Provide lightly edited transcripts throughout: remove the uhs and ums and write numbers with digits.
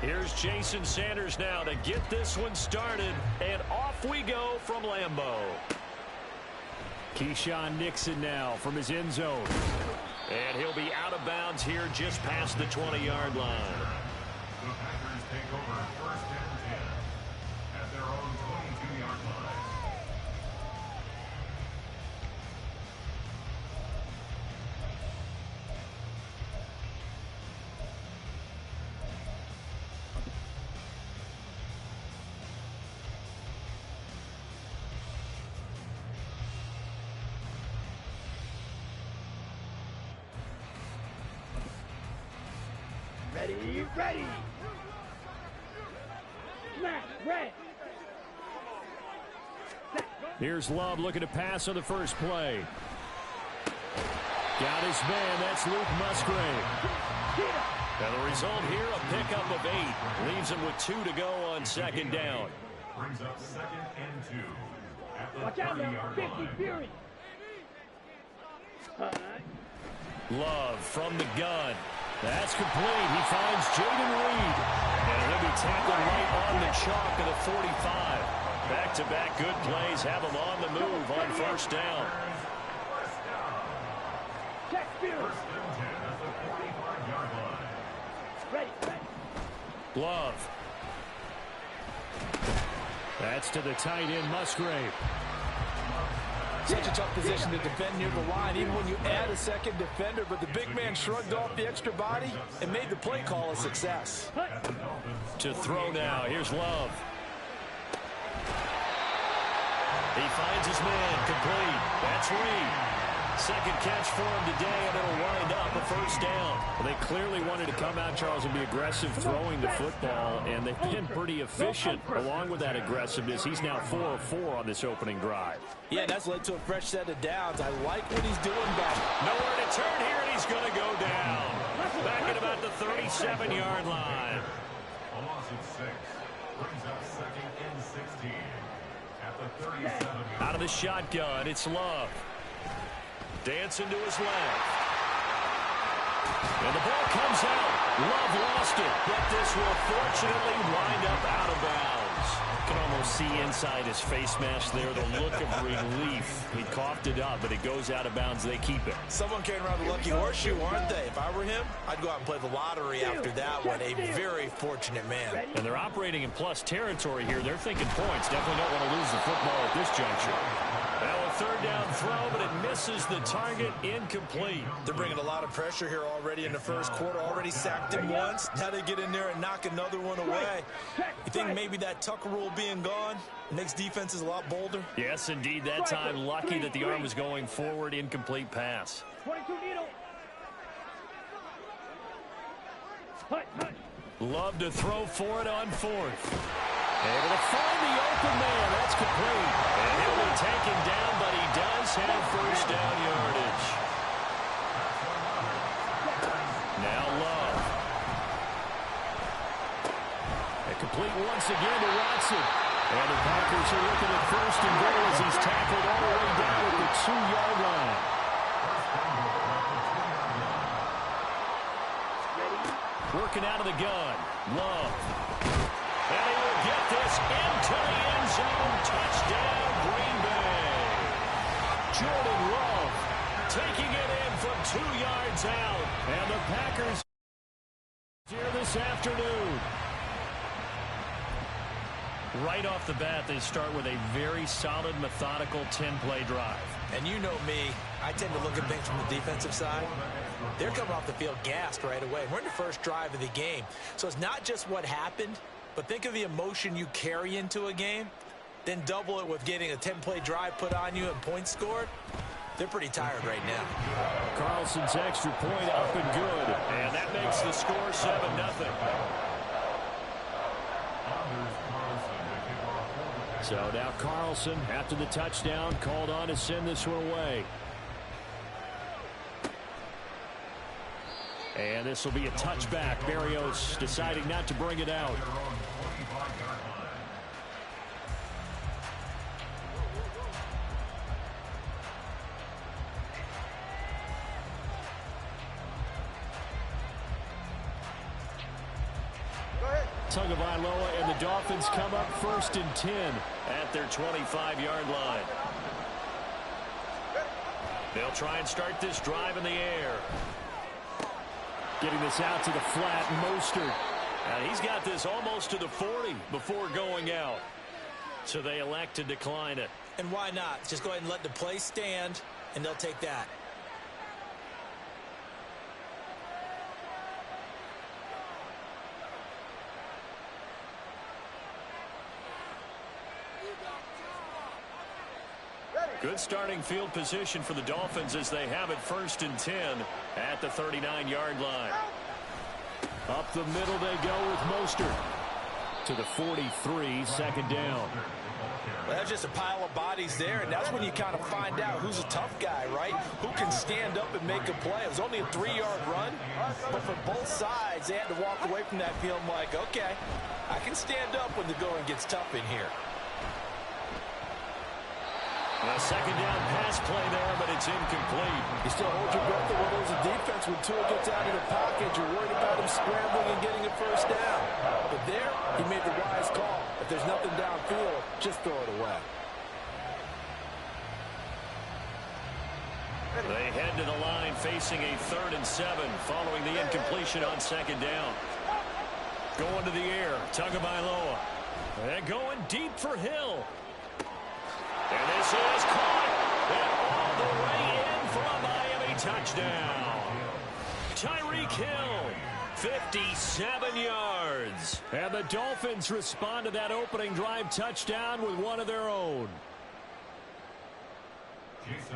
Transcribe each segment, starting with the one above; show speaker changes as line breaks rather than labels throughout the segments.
Here's Jason Sanders now to get this one started, and off we go from Lambeau. Keyshawn Nixon now from his end zone. And he'll be out of bounds here just past the 20-yard line.
The Packers take over first and 10 at their own 22-yard line.
Ready. Snap, red.
Here's Love looking to pass on the first play. Got his man. That's Luke Musgrave. And the result here, a pickup of 8. Leaves him with 2 to go on second down.
Brings up second and 2 at the
Watch out now, 50
line.
Fury.
Love from the gun. That's complete. He finds Jaden Reed. And he'll be tackled right on the chalk of the 45. Back-to-back good plays have him on the move on first down.
Check Fury.
First and 10 at the 45-yard line.
Ready.
Love. That's to the tight end, Musgrave.
Such a tough position to defend near the line, even when you add a second defender, but the big man shrugged off the extra body and made the play call a success.
To throw now. Here's Love. He finds his man, complete. That's Reed. Second catch for him today, and it'll wind up a first down. Well, they clearly wanted to come out, Charles, and be aggressive throwing the football, and they've been pretty efficient along with that aggressiveness. He's now 4 of 4 on this opening drive.
Yeah, that's led to a fresh set of downs. I like what he's doing back.
Nowhere to turn here, and he's going to go down. Back at about the 37-yard line.
A loss of 6. Brings up second and 16 at the 37-yard line.
Out of the shotgun, it's Love. Dancing to his left. And the ball comes out. Love lost it, but this will fortunately wind up out of bounds. You can almost see inside his face mask there the look of relief. He coughed it up, but it goes out of bounds. They keep it.
Someone came around the lucky horseshoe, aren't they? If I were him, I'd go out and play the lottery after that one. A very fortunate man.
And they're operating in plus territory here. They're thinking points. Definitely don't want to lose the football at this juncture. Now a third down throw, but it misses the target, incomplete.
They're bringing a lot of pressure here already in the first quarter. Already sacked him once. Now they get in there and knock another one away. You think maybe that Tucker rule being gone makes defenses a lot bolder?
Yes, indeed. That time, lucky that the arm was going forward. Incomplete pass.
22 needle.
Love to throw for it on fourth. Able to find the open man. That's complete. And he'll be taken down, but he does have first down yardage. Now Love. And complete once again to Watson. And the Packers are looking at first and goal as he's tackled all the way down at the 2-yard line. Working out of the gun. Love. And he will get this into the end zone. Touchdown, Green Bay. Jordan Love taking it in from 2 yards out. And the Packers here this afternoon. Right off the bat, they start with a very solid, methodical 10-play drive.
And you know me, I tend to look at things from the defensive side. They're coming off the field gassed right away. We're in the first drive of the game. So it's not just what happened, but think of the emotion you carry into a game. Then double it with getting a 10-play drive put on you and points scored. They're pretty tired right now.
Carlson's extra point up and good. And that makes the score 7-0. So now Carlson, after the touchdown, called on to send this one away. And this will be a touchback. Barrios deciding not to bring it out.
Go ahead.
Tagovailoa, and the Dolphins come up 1st and 10 at their 25-yard line. They'll try and start this drive in the air. Getting this out to the flat, Mostert. And he's got this almost to the 40 before going out. So they elect to decline it.
And why not? Just go ahead and let the play stand, and they'll take that.
Good starting field position for the Dolphins as they have it 1st and 10 at the 39-yard line. Up the middle they go with Mostert to the 43, 2nd down.
Well, that's just a pile of bodies there, and that's when you kind of find out who's a tough guy, right? Who can stand up and make a play. It was only a 3-yard run, but for both sides, they had to walk away from that field like, okay, I can stand up when the going gets tough in here.
A 2nd down pass play there, but it's incomplete.
You still hold your breath when there's a defense. When Tua gets out of the pocket, you're worried about him scrambling and getting a 1st down. But there, he made the wise call. If there's nothing downfield, just throw it away.
They head to the line facing a 3rd and 7 following the incompletion on 2nd down. Going to the air, Tagovailoa. And going deep for Hill. And this is caught and all the way in for a Miami touchdown. Tyreek Hill, 57 yards. And the Dolphins respond to that opening drive touchdown with one of their own.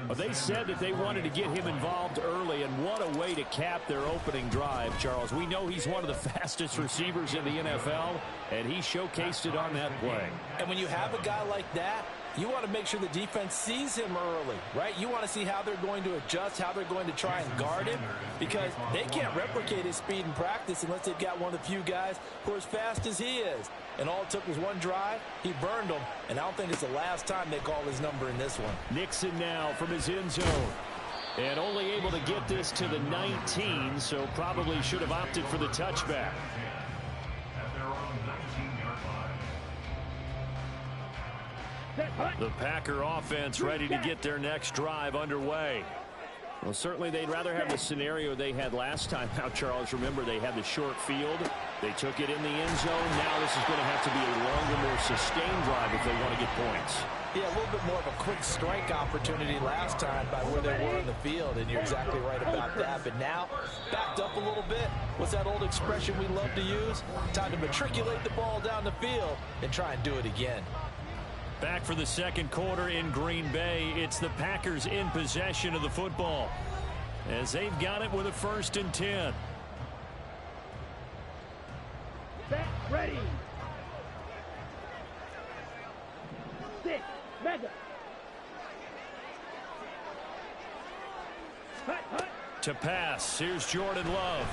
Well, they said that they wanted to get him involved early, and what a way to cap their opening drive, Charles. We know he's one of the fastest receivers in the NFL, and he showcased it on that play.
And when you have a guy like that, you want to make sure the defense sees him early, right? You want to see how they're going to adjust, how they're going to try and guard him, because they can't replicate his speed in practice unless they've got one of the few guys who are as fast as he is. And all it took was one drive. He burned them, and I don't think it's the last time they call his number in this one.
Nixon now from his end zone. And only able to get this to the 19, so probably should have opted for the touchback. The Packer offense ready to get their next drive underway. Well, certainly they'd rather have the scenario they had last time out, Charles. Remember, they had the short field. They took it in the end zone. Now this is going to have to be a longer, more sustained drive if they want to get points.
Yeah, a little bit more of a quick strike opportunity last time by where they were on the field, and you're exactly right about that. But now, backed up a little bit. What's that old expression we love to use? Time to matriculate the ball down the field and try and do it again.
Back for the 2nd quarter in Green Bay. It's the Packers in possession of the football as they've got it with a 1st and 10.
Set, ready. Sit, mega. Hut, hut.
To pass, here's Jordan Love.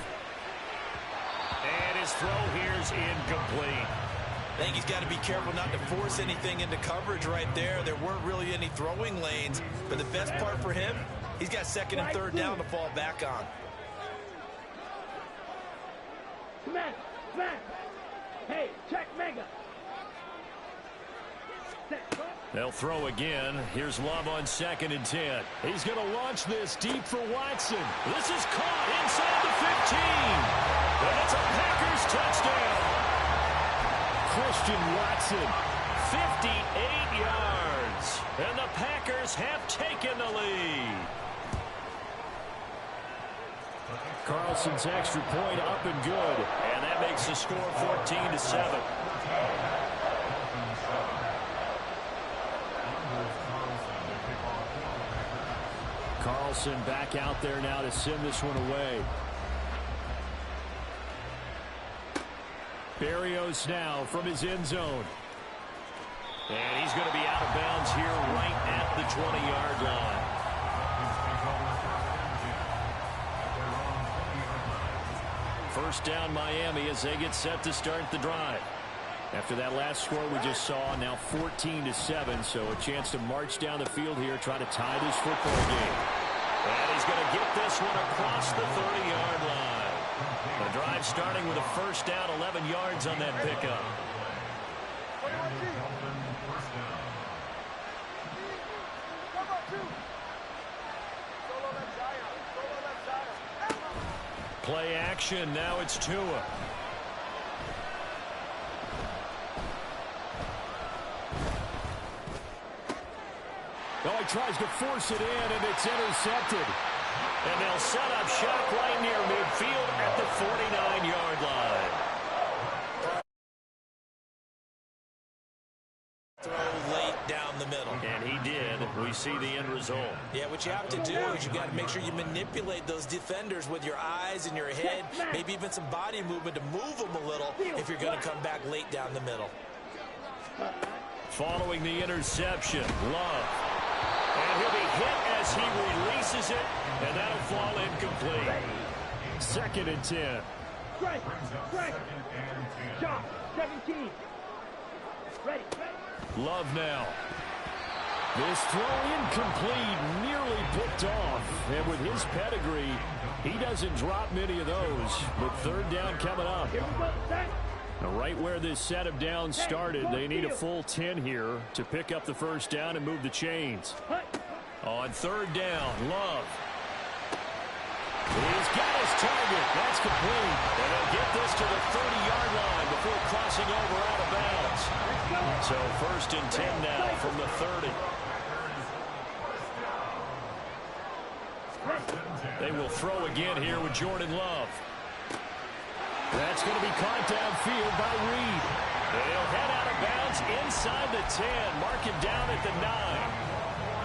And his throw here's incomplete.
I think he's got to be careful not to force anything into coverage right there. There weren't really any throwing lanes, but the best part for him, he's got 2nd and 3rd down to fall back on.
Smack, smack. Hey, check mega. Set,
they'll throw again. Here's Love on 2nd and 10. He's going to launch this deep for Watson. This is caught inside the 15. And it's a Packers touchdown. Christian Watson, 58 yards. And the Packers have taken the lead. Carlson's extra point up and good. And that makes the score 14-7. Carlson back out there now to send this one away. Berrios now from his end zone. And he's going to be out of bounds here right at the 20-yard line. First down Miami as they get set to start the drive. After that last score we just saw, now 14-7, so a chance to march down the field here, try to tie this football game. And he's going to get this one across the 30-yard line. The drive starting with a first down, 11 yards on that pickup. Play action. Now it's Tua.
Oh, he tries to force it in, and it's intercepted.
And they'll set up shop right near midfield at the 49-yard line.
Throw late down the middle.
And he did. We see the end result.
Yeah, what you have to do is you got to make sure you manipulate those defenders with your eyes and your head, maybe even some body movement to move them a little if you're going to come back late down the middle.
Following the interception, Love. And he'll be hit as he releases it, and that'll fall incomplete.
2nd and 10.
Right. Shot. 17. Ready.
Love now.
This throw incomplete, nearly picked off. And with his pedigree, he doesn't drop many of those. But 3rd down coming up.
Here we go. Set.
Right where this set of downs started, they need a full 10 here to pick up the first down and move the chains.
On 3rd down, Love. He's got his target. That's complete. And they'll get this to the 30-yard line before crossing over out of bounds. So 1st and 10 now from the 30. They will throw again here with Jordan Love.
That's going to be caught downfield by Reed.
They'll head out of bounds inside the 10. Mark him down at the 9.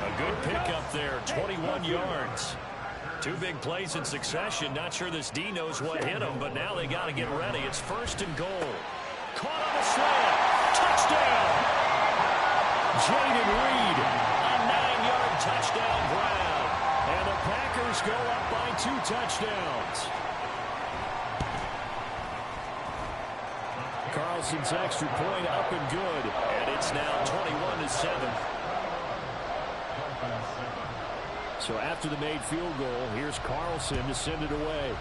A good pickup there, 21 yards. 2 big plays in succession. Not sure this D knows what hit him, but now they got to get ready. It's 1st and goal. Caught on the slant. Touchdown! Jaden Reed, a 9-yard touchdown grab. And the Packers go up by 2 touchdowns.
Carlson's extra point up and good.
And it's now 21-7.
So after the made field goal, here's Carlson to send it away.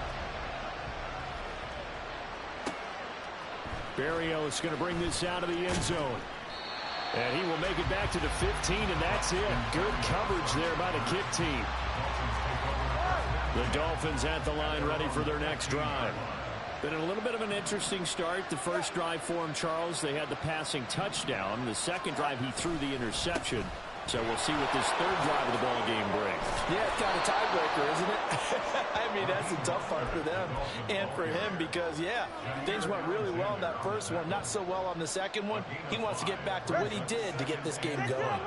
Berrios is going to bring this out of the end zone. And he will make it back to the 15, and that's it. Good coverage there by the kick team.
The Dolphins at the line ready for their next drive.
Been a little bit of an interesting start. The first drive for him, Charles, they had the passing touchdown. The second drive, he threw the interception. So we'll see what this 3rd drive of the ball game brings.
Yeah, it's kind of tiebreaker, isn't it? I mean, that's the tough part for them and for him because, yeah, things went really well in that first one, not so well on the second one. He wants to get back to what he did to get this game going.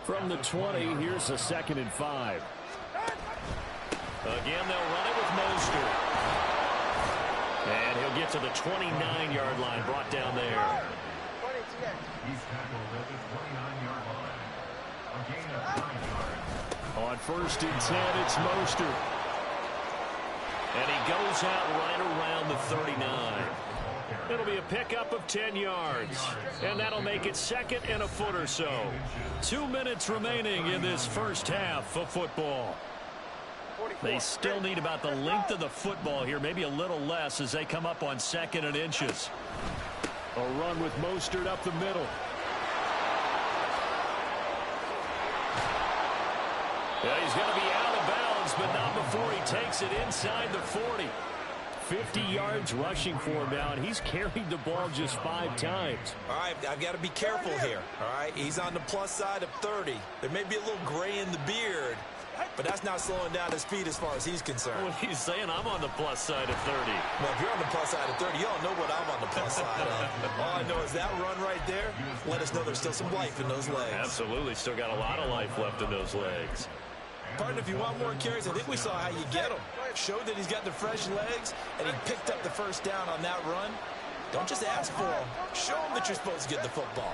From the 20, here's a 2nd and 5.
Again, they'll run it with Mostert. And he'll get to the 29-yard line, brought down there.
He's tackled at the 29-yard line. A gain of 9 yards.
On 1st and 10, it's Mostert.
And he goes out right around the 39. It'll be a pickup of 10 yards. And that'll make it 2nd and a foot or so. 2 minutes remaining in this first half of football. They still need about the length of the football here, maybe a little less as they come up on 2nd and inches.
A run with Mostert up the middle.
Yeah, he's going to be out of bounds, but not before he takes it inside the 40.
50 yards rushing for him now, and he's carried the ball just 5 times.
All right, I've got to be careful here. All right, he's on the plus side of 30. There may be a little gray in the beard, but that's not slowing down his speed as far as he's concerned.
What he's saying, I'm on the plus side of 30.
Well, if you're on the plus side of 30, you don't know what I'm on the plus side of. All I know is that run right there let us know there's still some life in those legs.
Absolutely, still got a lot of life left in those legs.
Partner, if you want more carries, I think we saw how you get them. Showed that he's got the fresh legs, and he picked up the first down on that run. Don't just ask for them. Show them that you're supposed to get the football.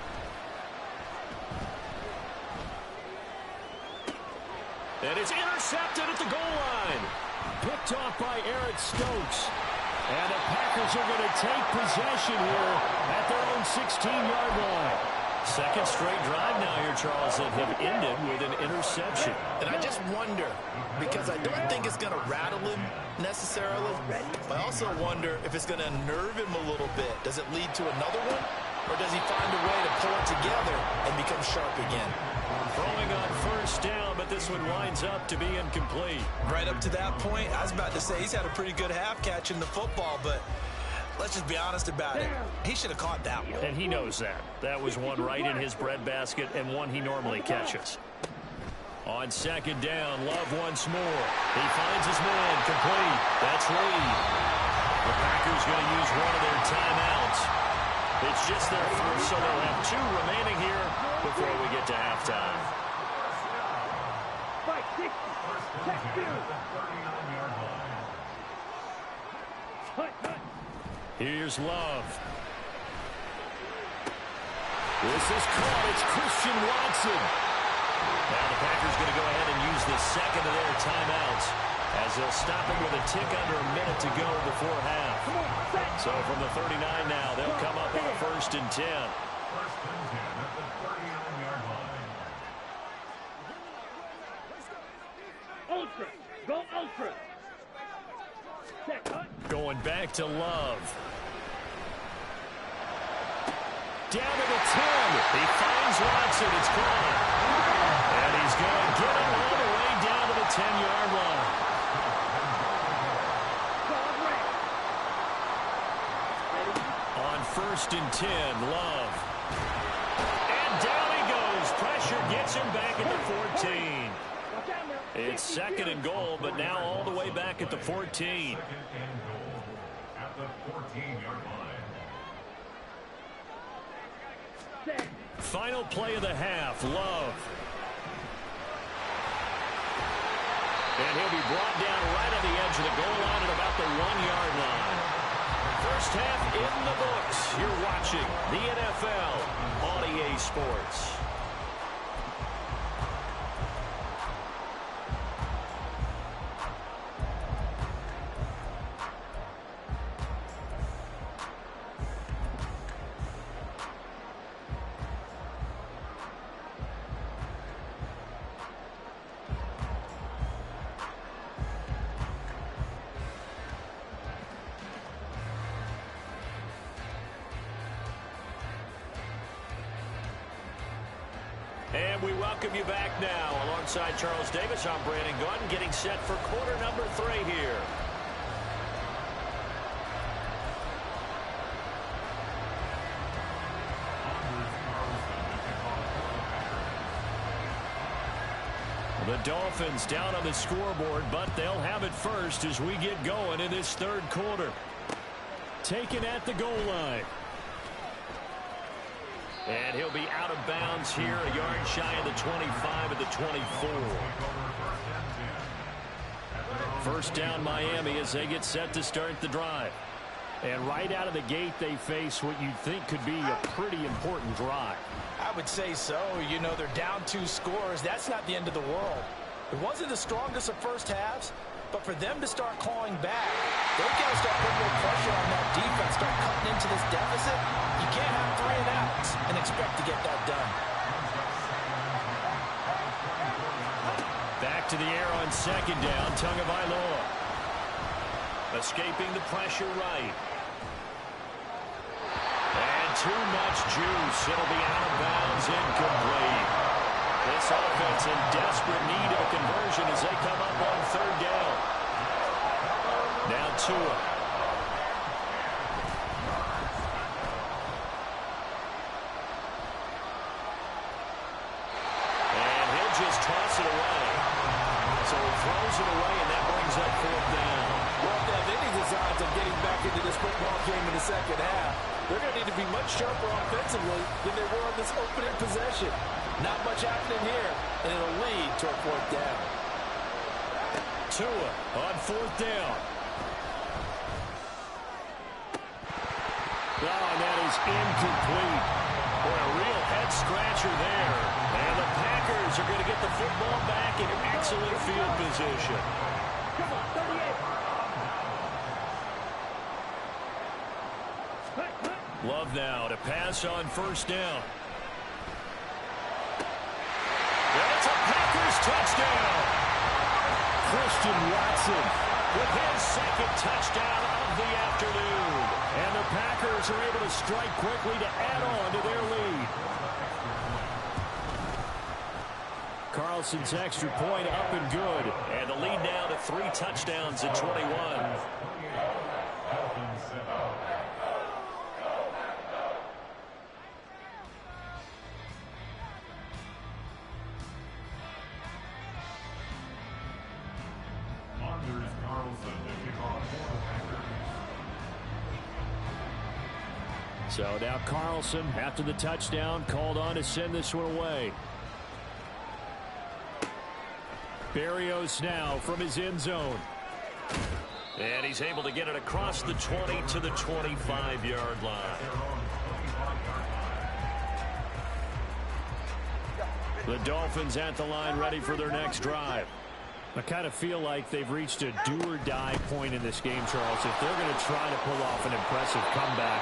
And it's intercepted at the goal line.
Picked off by Eric Stokes. And the Packers are going to take possession here at their own 16-yard line. Second straight drive now here, Charles, that have ended with an interception.
And I just wonder, because I don't think it's going to rattle him necessarily, but I also wonder if it's going to unnerve him a little bit. Does it lead to another one? Or does he find a way to pull it together and become sharp again?
Throwing on first down, but this one winds up to be incomplete.
Right up to that point, I was about to say he's had a pretty good half catching the football, but let's just be honest about it. He should have caught that one.
And he knows that. That was one right in his breadbasket and one he normally catches. On second down, Love once more. He finds his man, complete. That's Reed. The Packers going to use one of their timeouts. It's just their first, so they'll have 2 remaining here before we get to halftime.
Fight 60. Check 2.
Here's Love. This is caught. It's Christian Watson. Now the Packers going to go ahead and use the second of their timeouts as they'll stop him with a tick under a minute to go before half. So from the 39 now, they'll come up on a 1st and 10.
First and 10 at the 39-yard line.
Ultra. Go ultra. Check, cut.
Going back to Love. Down to the 10. He finds Watson. It's caught. And he's going to get him all the way down to the 10-yard line. On 1st and 10, Love. And down he goes. Pressure gets him back at the 14. It's 2nd and goal, but now all the way back at the 14.
2nd and goal at the 14-yard line.
Final play of the half, Love. And he'll be brought down right on the edge of the goal line at about the 1-yard line. First half in the books. You're watching the NFL on EA Sports. And we welcome you back now. Alongside Charles Davis, I'm Brandon Gaudin, getting set for quarter number 3 here. The Dolphins down on the scoreboard, but they'll have it first as we get going in this 3rd quarter. Taken at the goal line. And he'll be out of bounds here, a yard shy of the 25 at the 24. First down Miami as they get set to start the drive. And right out of the gate, they face what you'd think could be a pretty important drive.
I would say so. You know, they're down 2 scores. That's not the end of the world. It wasn't the strongest of first halves, but for them to start clawing back, they've got to start putting more pressure on that defense, start cutting into this deficit. You can't have 3 and outs and expect to get that done.
Back to the air on second down, Tagovailoa. Escaping the pressure right. And too much juice. It'll be out of bounds, incomplete. This offense in desperate need of a conversion as they come up on 3rd down. Now Tua. And he'll just toss it away. So he throws it away, and that brings up 4th down.
Well, if they have any designs of getting back into this football game in the second half, they're going to need to be much sharper offensively than they were on this opening possession. Not much happening here, and it'll lead to a 4th down.
Tua on 4th down. Oh, and that is incomplete. Boy, a real head-scratcher there. And the Packers are going to get the football back in excellent field position.
Come on, 38.
Love now to pass on 1st down. Touchdown! Christian Watson with his second touchdown of the afternoon. And the Packers are able to strike quickly to add on to their lead. Carlson's extra point up and good. And the lead now to 3 touchdowns at 21. So now Carlson, after the touchdown, called on to send this one away. Berrios now from his end zone. And he's able to get it across the 20 to the 25-yard line. The Dolphins at the line ready for their next drive. I kind of feel like they've reached a do-or-die point in this game, Charles. If they're going to try to pull off an impressive comeback,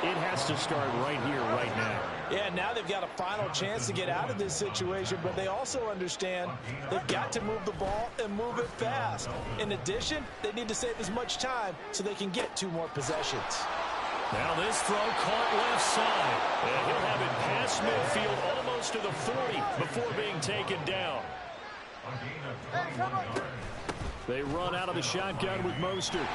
it has to start right here, right now.
Yeah, now they've got a final chance to get out of this situation, but they also understand they've got to move the ball and move it fast. In addition, they need to save as much time so they can get 2 more possessions.
Now this throw caught left side. And he'll have it past midfield almost to the 40 before being taken down. They run out of the shotgun with Mostert.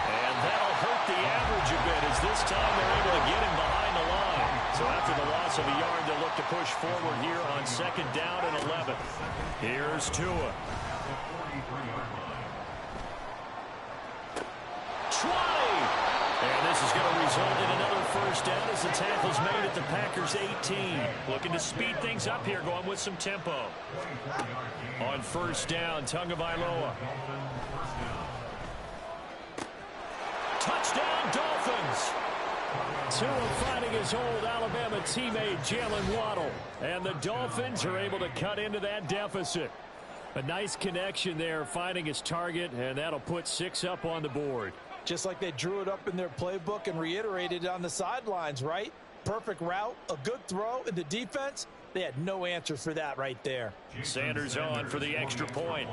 And that'll hurt the average a bit as this time they're able to get him behind the line. So after the loss of a yard, they'll look to push forward here on 2nd down and 11. Here's Tua. 20! And this is going to result in another first down as the tackle's made at the Packers' 18. Looking to speed things up here, going with some tempo. On first down, Tagovailoa. Touchdown, Dolphins! Tua fighting his old Alabama teammate Jalen Waddle. And the Dolphins are able to cut into that deficit. A nice connection there, finding his target, and that'll put 6 up on the board.
Just like they drew it up in their playbook and reiterated it on the sidelines, right? Perfect route, a good throw, and the defense, they had no answer for that right there.
Sanders on for the extra point.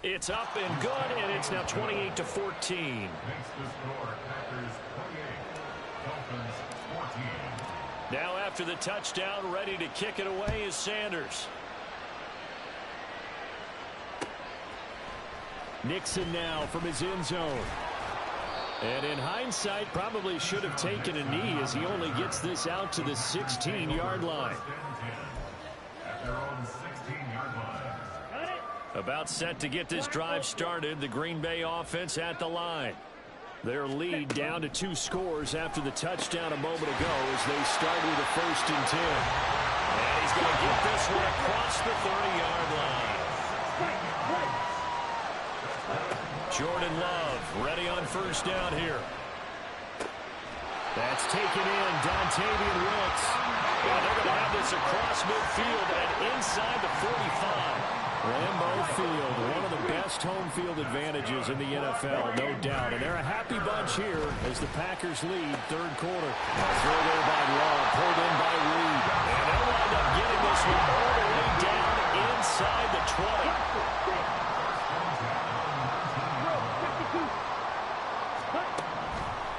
It's up and good, and it's now 28-14. Now after the touchdown, ready to kick it away is Sanders. Nixon now from his end zone. And in hindsight, probably should have taken a knee as he only gets this out to the 16-yard line. About set to get this drive started, the Green Bay offense at the line. Their lead down to 2 scores after the touchdown a moment ago as they start with a 1st and 10. And he's going to get this one across the 30-yard line. Jordan Love ready on first down here. That's taken in, Dontavian Wilkes. And they're going to have this across midfield and inside the 45. Lambeau Field, one of the best home field advantages in the NFL, no doubt. And they're a happy bunch here as the Packers lead 3rd quarter. Throw there by Love, pulled in by Reed. And they'll wind up getting this one all the way down inside the 20.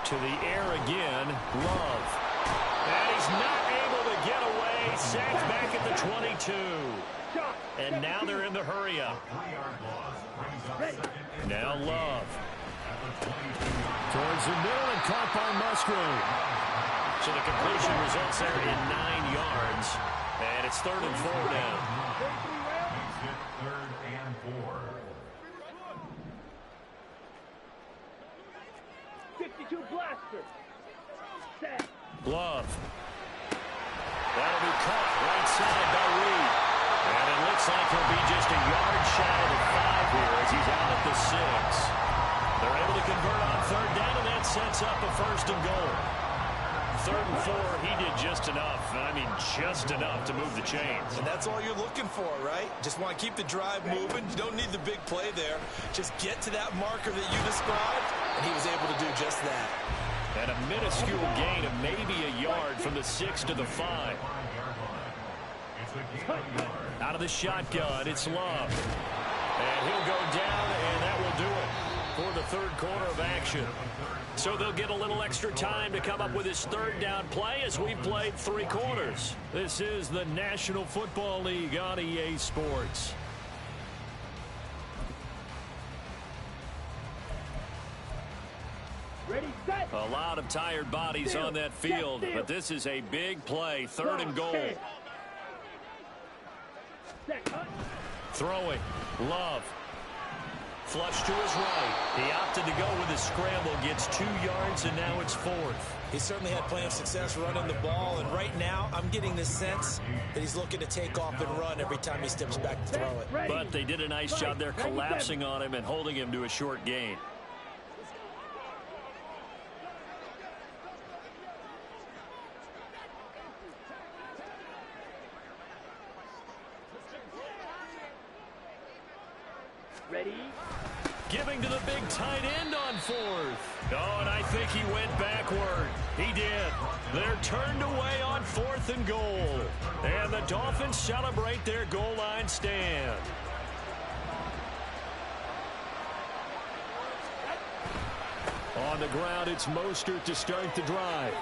To the air again, Love. And he's not able to get away. Sacked back at the 22. And now they're in the hurry-up. Now Love. Towards the middle and caught by Musgrave. So the completion results there in 9 yards. And it's 3rd and 4 now.
3rd and 4.
52 blaster. Set.
Love. That'll be caught right side by Reed. And it looks like he'll be just a yard shy of the 5 here as he's out at the 6. They're able to convert on 3rd down, and that sets up a 1st and goal. 3rd and 4, he did just enough. I mean, just enough to move the chains.
And that's all you're looking for, right? Just want to keep the drive moving. You don't need the big play there. Just get to that marker that you described, and he was able to do just that.
And a minuscule gain of maybe a yard from the 6 to the 5. Out of the shotgun, it's Love. And he'll go down, and that will do it for the third quarter of action. So they'll get a little extra time to come up with his third down play as we played 3 quarters. This is the National Football League on EA Sports. A lot of tired bodies on that field, but this is a big play, 3rd and goal. Throwing, Love. Flush to his right. He opted to go with his scramble, gets 2 yards, and now it's 4th.
He certainly had plenty of success running the ball, and right now I'm getting the sense that he's looking to take off and run every time he steps back to throw it.
But they did a nice job there collapsing on him and holding him to a short gain.
Ready?
Giving to the big tight end on 4th. Oh, and I think he went backward. He did. They're turned away on 4th and goal. And the Dolphins celebrate their goal line stand. On the ground, it's Mostert to start the drive.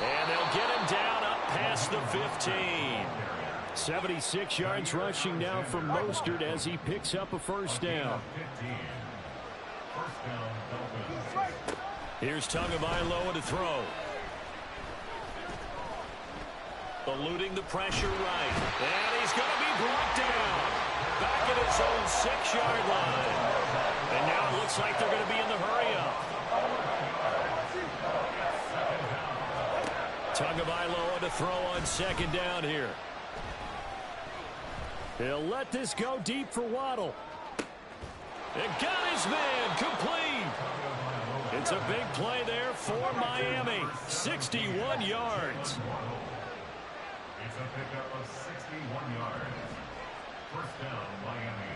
And they'll get him down up past the 15. 76 yards rushing now from Mostert as he picks up a first down. Here's Tagovailoa to throw. Eluding the pressure right. And he's going to be brought down. Back at his own 6-yard line. And now it looks like they're going to be in the hurry-up. Tagovailoa to throw on 2nd down here. He'll let this go deep for Waddle. And got his man complete. It's a big play there for Miami. 61 yards.
It's a pickup of 61 yards. First down, Miami.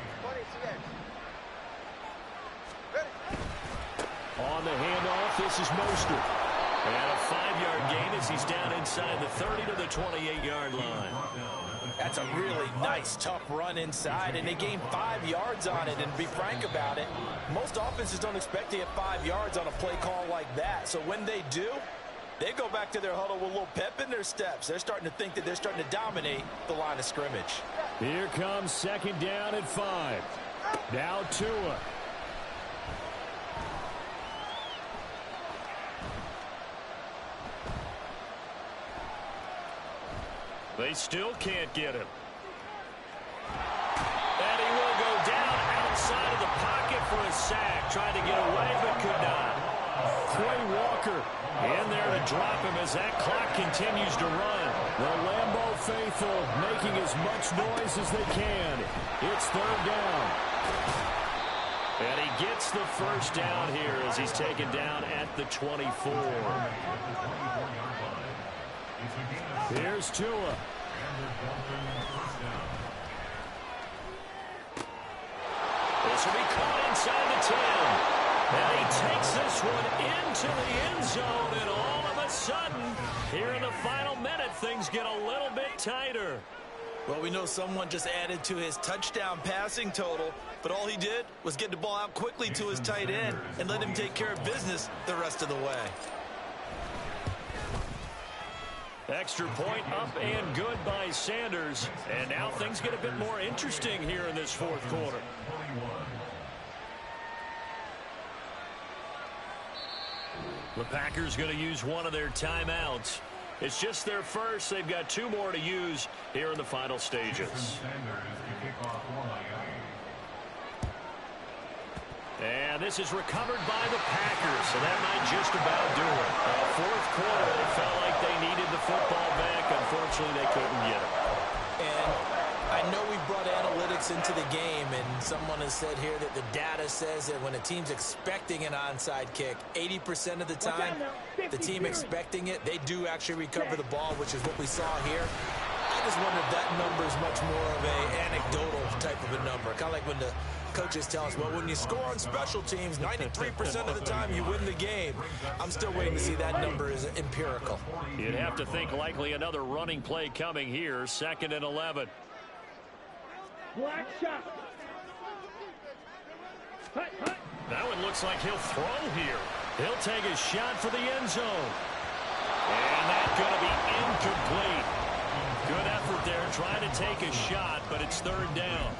On the handoff, this is Mostert. And a 5-yard gain as he's down inside the 30 to the 28-yard line.
That's a really nice, tough run inside, and they gained 5 yards on it. And to be frank about it, most offenses don't expect to get 5 yards on a play call like that. So when they do, they go back to their huddle with a little pep in their steps. They're starting to think that they're starting to dominate the line of scrimmage.
Here comes 2nd down at 5. Now Tua. They still can't get him. And he will go down outside of the pocket for a sack. Trying to get away, but could not. Quay Walker in there to drop him as that clock continues to run. The Lambeau faithful making as much noise as they can. It's 3rd down. And he gets the first down here as he's taken down at the 24. Here's Tua. This will be caught inside the 10. And he takes this one into the end zone. And all of a sudden, here in the final minute, things get a little bit tighter.
Well, we know someone just added to his touchdown passing total, but all he did was get the ball out quickly to his tight end and let him take care of business the rest of the way.
Extra point up and good by Sanders. And now things get a bit more interesting here in this 4th quarter. The Packers going to use one of their timeouts. It's just their first. They've got 2 more to use here in the final stages. And this is recovered by the Packers, so that might just about do it. 4th quarter, it felt like they needed the football back. Unfortunately, they couldn't get it.
And I know we brought analytics into the game, and someone has said here that the data says that when a team's expecting an onside kick, 80% of the time, the team expecting it, they do actually recover the ball, which is what we saw here. I just wonder if that number is much more of a anecdotal type of a number. Kind of like when the coaches tell us, well, when you score on special teams, 93% of the time you win the game. I'm still waiting to see that number is empirical.
You'd have to think likely another running play coming here. 2nd and 11.
Black shot. Hut, hut.
That one looks like he'll throw here. He'll take a shot for the end zone. And that's going to be incomplete. Good effort there trying to take a shot, but it's 3rd down.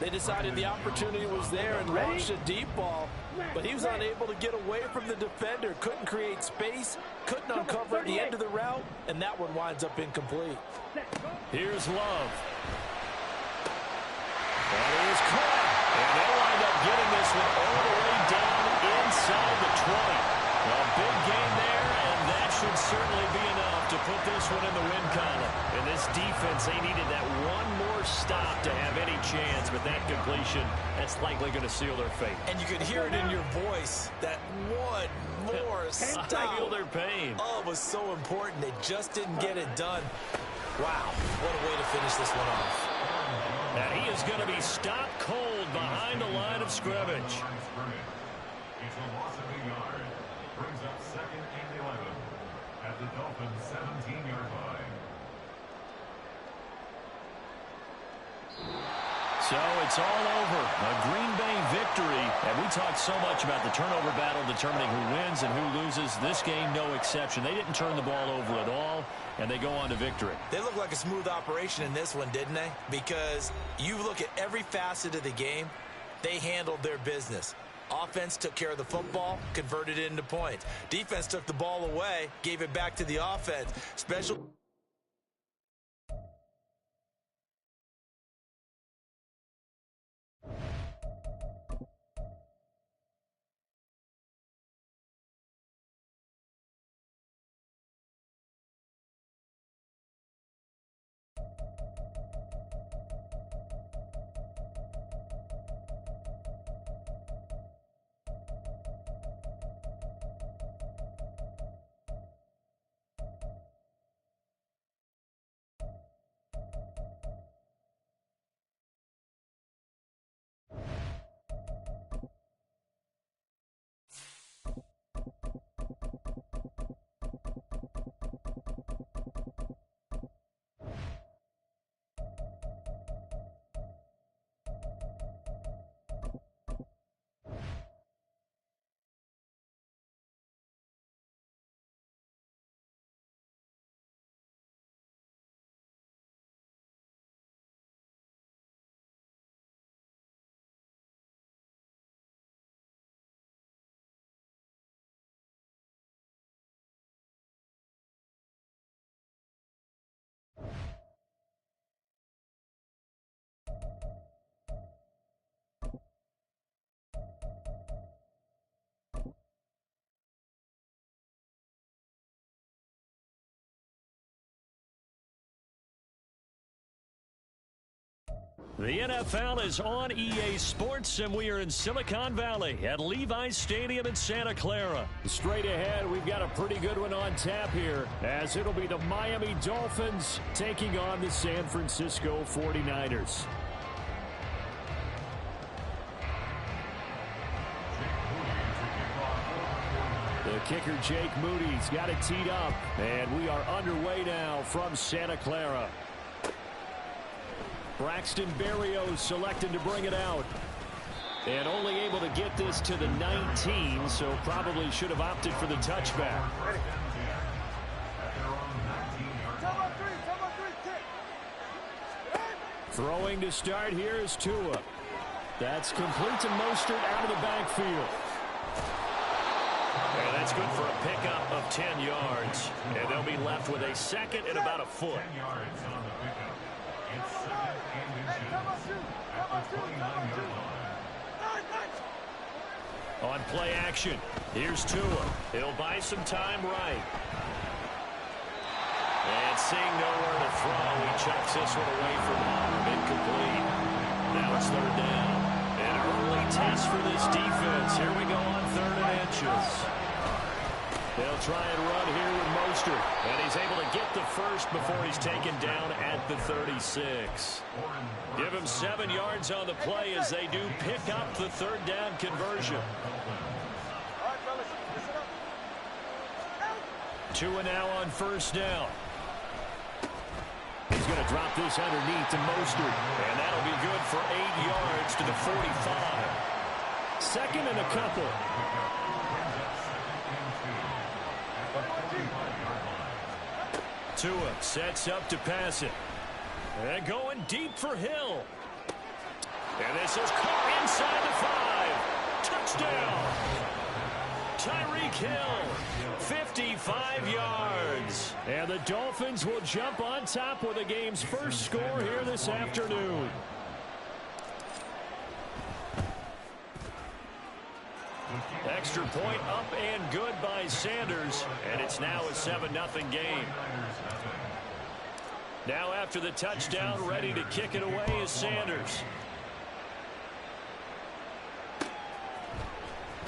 They decided the opportunity was there and launched a deep ball, but he was unable to get away from the defender. Couldn't create space, couldn't uncover the end of the route, and that one winds up incomplete.
Here's Love. That is caught. And they'll wind up getting this one all the way down inside the 20. A big gain there, and that should certainly be enough to put this one in the win column. And this defense, they needed that one more stop to have any chance, but that completion, that's likely going to seal their fate.
And you could hear it in your voice, that one more stop.
I feel their pain.
Oh, it was so important. They just didn't get it done. Wow, what a way to finish this one off.
And he is going to be stopped cold behind the line of scrimmage.
It's a loss of a yard. Brings up 2nd and 11 at the Dolphins' 17-yard line.
So it's all over. A Green Bay victory. And we talked so much about the turnover battle determining who wins and who loses. This game, no exception. They didn't turn the ball over at all, and they go on to victory.
They look like a smooth operation in this one, didn't they? Because you look at every facet of the game, they handled their business. Offense took care of the football, converted it into points. Defense took the ball away, gave it back to the offense. Special...
The NFL is on EA Sports, and we are in Silicon Valley at Levi's Stadium in Santa Clara. Straight ahead, we've got a pretty good one on tap here, as it'll be the Miami Dolphins taking on the San Francisco 49ers. The kicker, Jake Moody's got it teed up, and we are underway now from Santa Clara. Braxton Berrios selected to bring it out. And only able to get this to the 19, so probably should have opted for the touchback. Throwing to start here is Tua. That's complete to Mostert out of the backfield. And that's good for a pickup of 10 yards. And they'll be left with a second and about a foot.
10 yards on the pickup. It's 2nd and inches at the 29-yard line.
On play action, here's Tua. He'll buy some time right. And seeing nowhere to throw, he chucks this one away from home. Incomplete. Now it's 3rd down. An early test for this defense. Here we go on 3rd and inches. They'll try and run here with Mostert. And he's able to get the first before he's taken down at the 36. Give him 7 yards on the play as they do pick up the third down conversion. 2 now on first down. He's going to drop this underneath to Mostert. And that'll be good for 8 yards to the 45. Second and a couple. Tua sets up to pass it. And going deep for Hill. And this is caught inside the 5. Touchdown. Tyreek Hill, 55 yards. And the Dolphins will jump on top with the game's first score here this afternoon. Extra point up and good by Sanders. And it's now a 7-0 game. Now after the touchdown, ready to kick it away is Sanders.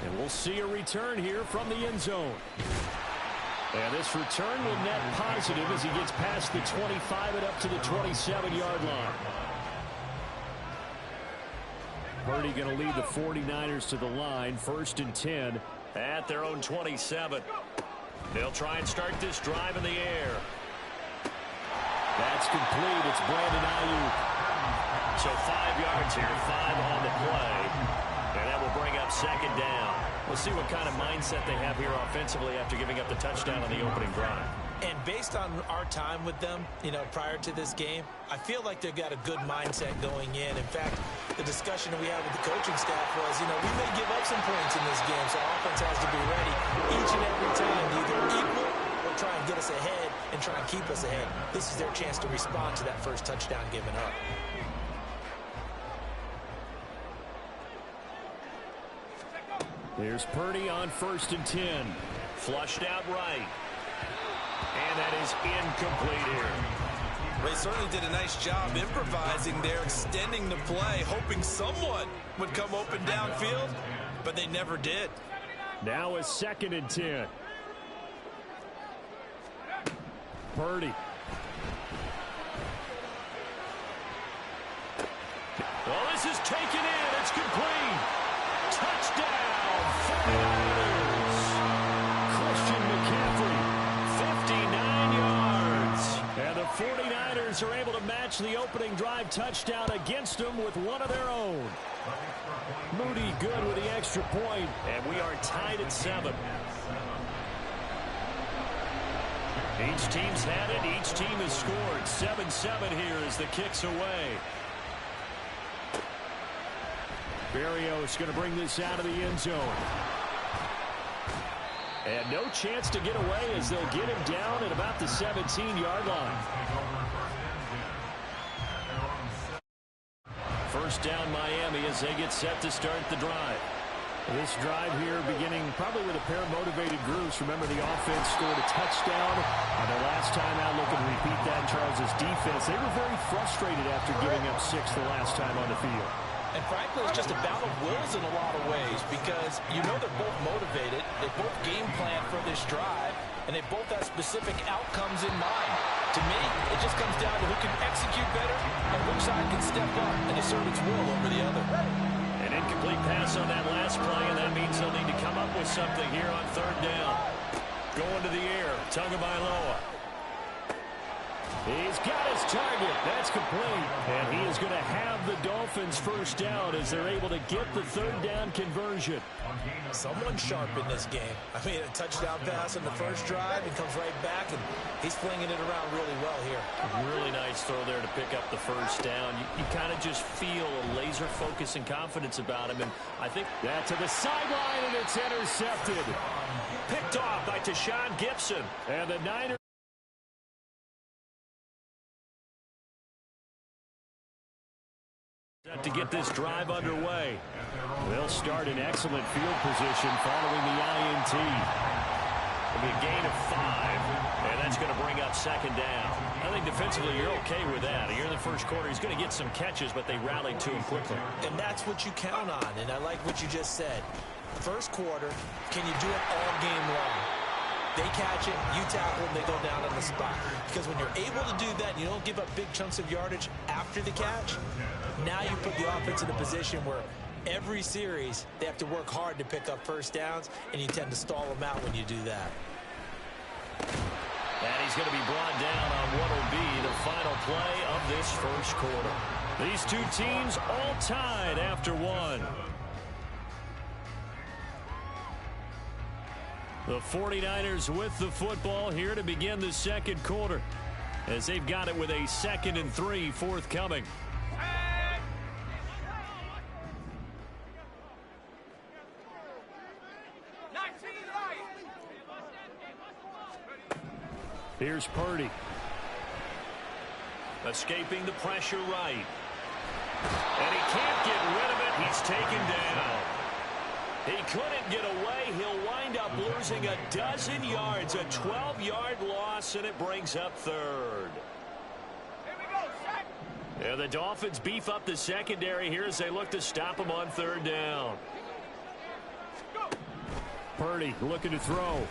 And we'll see a return here from the end zone. And this return will net positive as he gets past the 25 and up to the 27-yard line. Purdy going to lead the 49ers to the line, 1st and 10 at their own 27. They'll try and start this drive in the air. That's complete. It's Brandon Ayuk. So 5 yards here, 5 on the play. And that will bring up second down. We'll see what kind of mindset they have here offensively after giving up the touchdown on the opening drive.
And based on our time with them, prior to this game, I feel like they've got a good mindset going in. In fact, the discussion that we had with the coaching staff was, we may give up some points in this game, so offense has to be ready each and every time to either equal or try and get us ahead and try and keep us ahead. This is their chance to respond to that first touchdown given up.
Here's Purdy on 1st and 10. Flushed out right. And that is incomplete here.
They certainly did a nice job improvising there, extending the play, hoping someone would come open downfield, but they never did.
Now a 2nd and 10. Purdy. Well, this is taken in. It's complete. Touchdown, 49ers. Christian McCaffrey, 59 yards. And the 49ers are able to match the opening drive touchdown against them with one of their own. Moody good with the extra point, and we are tied at 7. Each team's had it. Each team has scored. 7-7 here as the kick's away. Berrios going to bring this out of the end zone. And no chance to get away as they'll get him down at about the 17-yard line. First down Miami as they get set to start the drive. This drive here beginning probably with a pair of motivated groups. Remember, the offense scored a touchdown on their last time out. Looking to repeat that. Charles' defense, they were very frustrated after giving up 6 the last time on the field.
And frankly, it's just a battle of wills in a lot of ways because they're both motivated. They both game plan for this drive, and they both have specific outcomes in mind. To me, it just comes down to who can execute better and which side can step up and assert its will over the other.
An incomplete pass on that last play, and that means they'll need to come up with something here on 3rd down. Going to the air, Tagovailoa. He's got his target. That's complete. And he is going to have the Dolphins first down as they're able to get the 3rd down conversion.
Someone sharp in this game. I mean, a touchdown pass on the first drive and comes right back, and he's flinging it around really well here.
Really nice throw there to pick up the first down. You kind of just feel a laser focus and confidence about him. And I think that to the sideline, and it's intercepted. Picked off by Tashawn Gibson. And the Niners to get this drive underway. They'll start in excellent field position following the INT. It'll be a gain of 5, and that's going to bring up 2nd down. I think defensively you're okay with that. Here in the first quarter, he's going to get some catches, but they rallied to him quickly.
And that's what you count on, and I like what you just said. First quarter, can you do it all game long?
They catch it, you tackle them, they go down on the spot. Because when you're able to do that, you don't give up big chunks of yardage after the catch, now you put the offense in a position where every series they have to work hard to pick up first downs, and you tend to stall them out when you do that.
And he's going to be brought down on what will be the final play of this first quarter. These two teams all tied after one. The 49ers with the football here to begin the second quarter, as they've got it with a 2nd and 3 forthcoming. Here's Purdy. Escaping the pressure right. And he can't get rid of it. He's taken down. He couldn't get away. He'll wind up losing a dozen yards, a 12-yard loss, and it brings up 3rd. Yeah, the Dolphins beef up the secondary here as they look to stop him on 3rd down. Purdy looking to throw.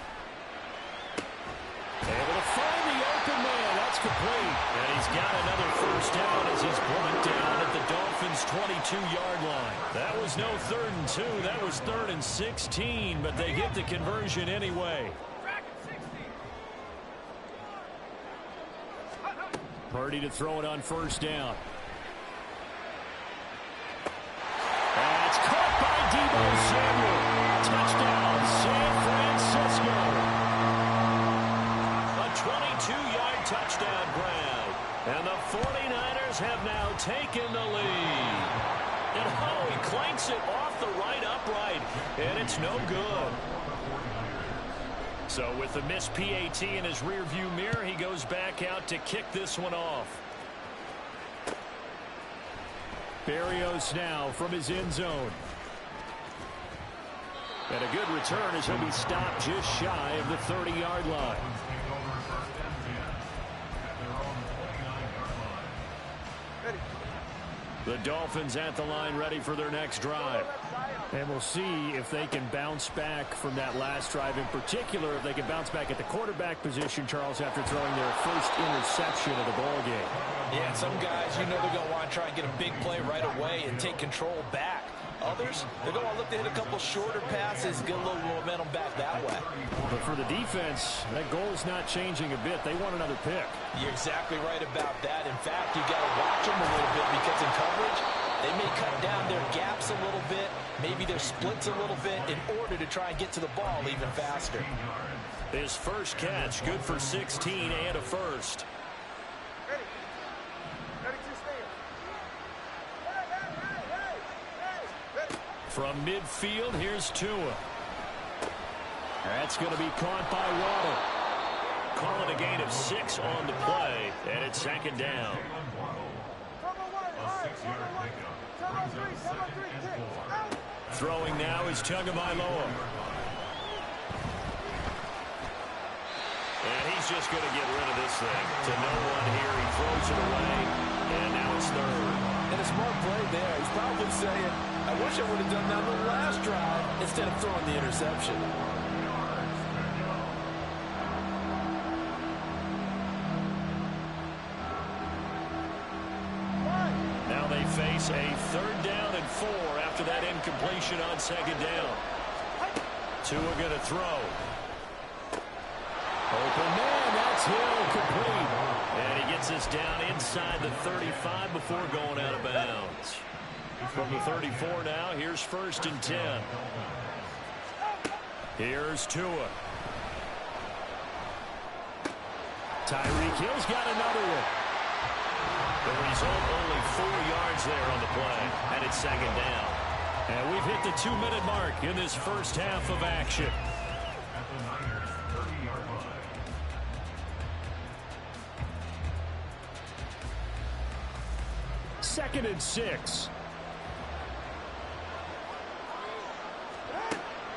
Able to find the open man. That's complete. And he's got another first down as he's brought down at the Dolphins' 22-yard line. That was no 3rd and 2. That was 3rd and 16, but they get the conversion anyway. Purdy to throw it on first down. And it's caught by Deebo Samuel. Touchdown, San Francisco. 22-yard touchdown grab. And the 49ers have now taken the lead. And oh, he clanks it off the right upright. And it's no good. So with the missed PAT in his rearview mirror, he goes back out to kick this one off. Berrios now from his end zone. And a good return as he'll be stopped just shy of the 30-yard line. The Dolphins at the line ready for their next drive. And we'll see if they can bounce back from that last drive. In particular, if they can bounce back at the quarterback position, Charles, after throwing their first interception of the ballgame.
Yeah, some guys, they're going to want to try and get a big play right away and take control back. Others, they're going to look to hit a couple shorter passes, get a little momentum back that way.
But for the defense, that goal is not changing a bit. They want another pick.
You're exactly right about that. In fact, you got to watch them a little bit because in coverage, they may cut down their gaps a little bit, maybe their splits a little bit in order to try and get to the ball even faster.
His first catch, good for 16 and a first. From midfield, here's Tua. That's going to be caught by Waddle. Calling a gain of 6 on the play, and it's 2nd down. Throwing now is Tagovailoa. And he's just going to get rid of this thing. To no one here, he throws it away, and now it's 3rd.
And a smart play there. He's probably saying, I wish I would have done that on the last drive instead of throwing the interception.
Now they face a 3rd down and 4 after that incompletion on 2nd down. Tua going to throw. Open man, that's Hill, complete. And he gets us down inside the 35 before going out of bounds. From the 34 now, here's 1st and 10. Here's Tua. Tyreek Hill's got another one. The result, only 4 yards there on the play, and it's 2nd down. And we've hit the 2-minute mark in this first half of action.
At the Niners' 30-yard line.
Second and 6.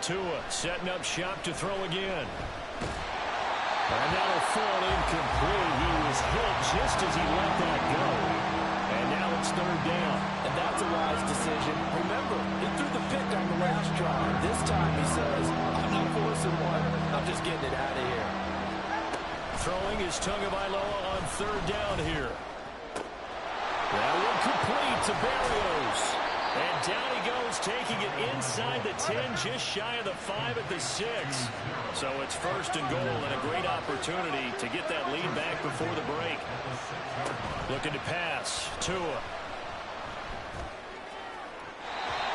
Tua setting up shop to throw again. And that'll fall incomplete. He was hit just as he let that go. And now it's third down.
And that's a wise decision. Remember, he threw the pick on the last drive. This time he says, I'm not forcing one. I'm just getting it out of here.
Throwing is Tagovailoa on third down here. That one complete to Berrios. And down he goes, taking it inside the 10, just shy of the 5 at the 6. So it's first and goal and a great opportunity to get that lead back before the break. Looking to pass. Tua.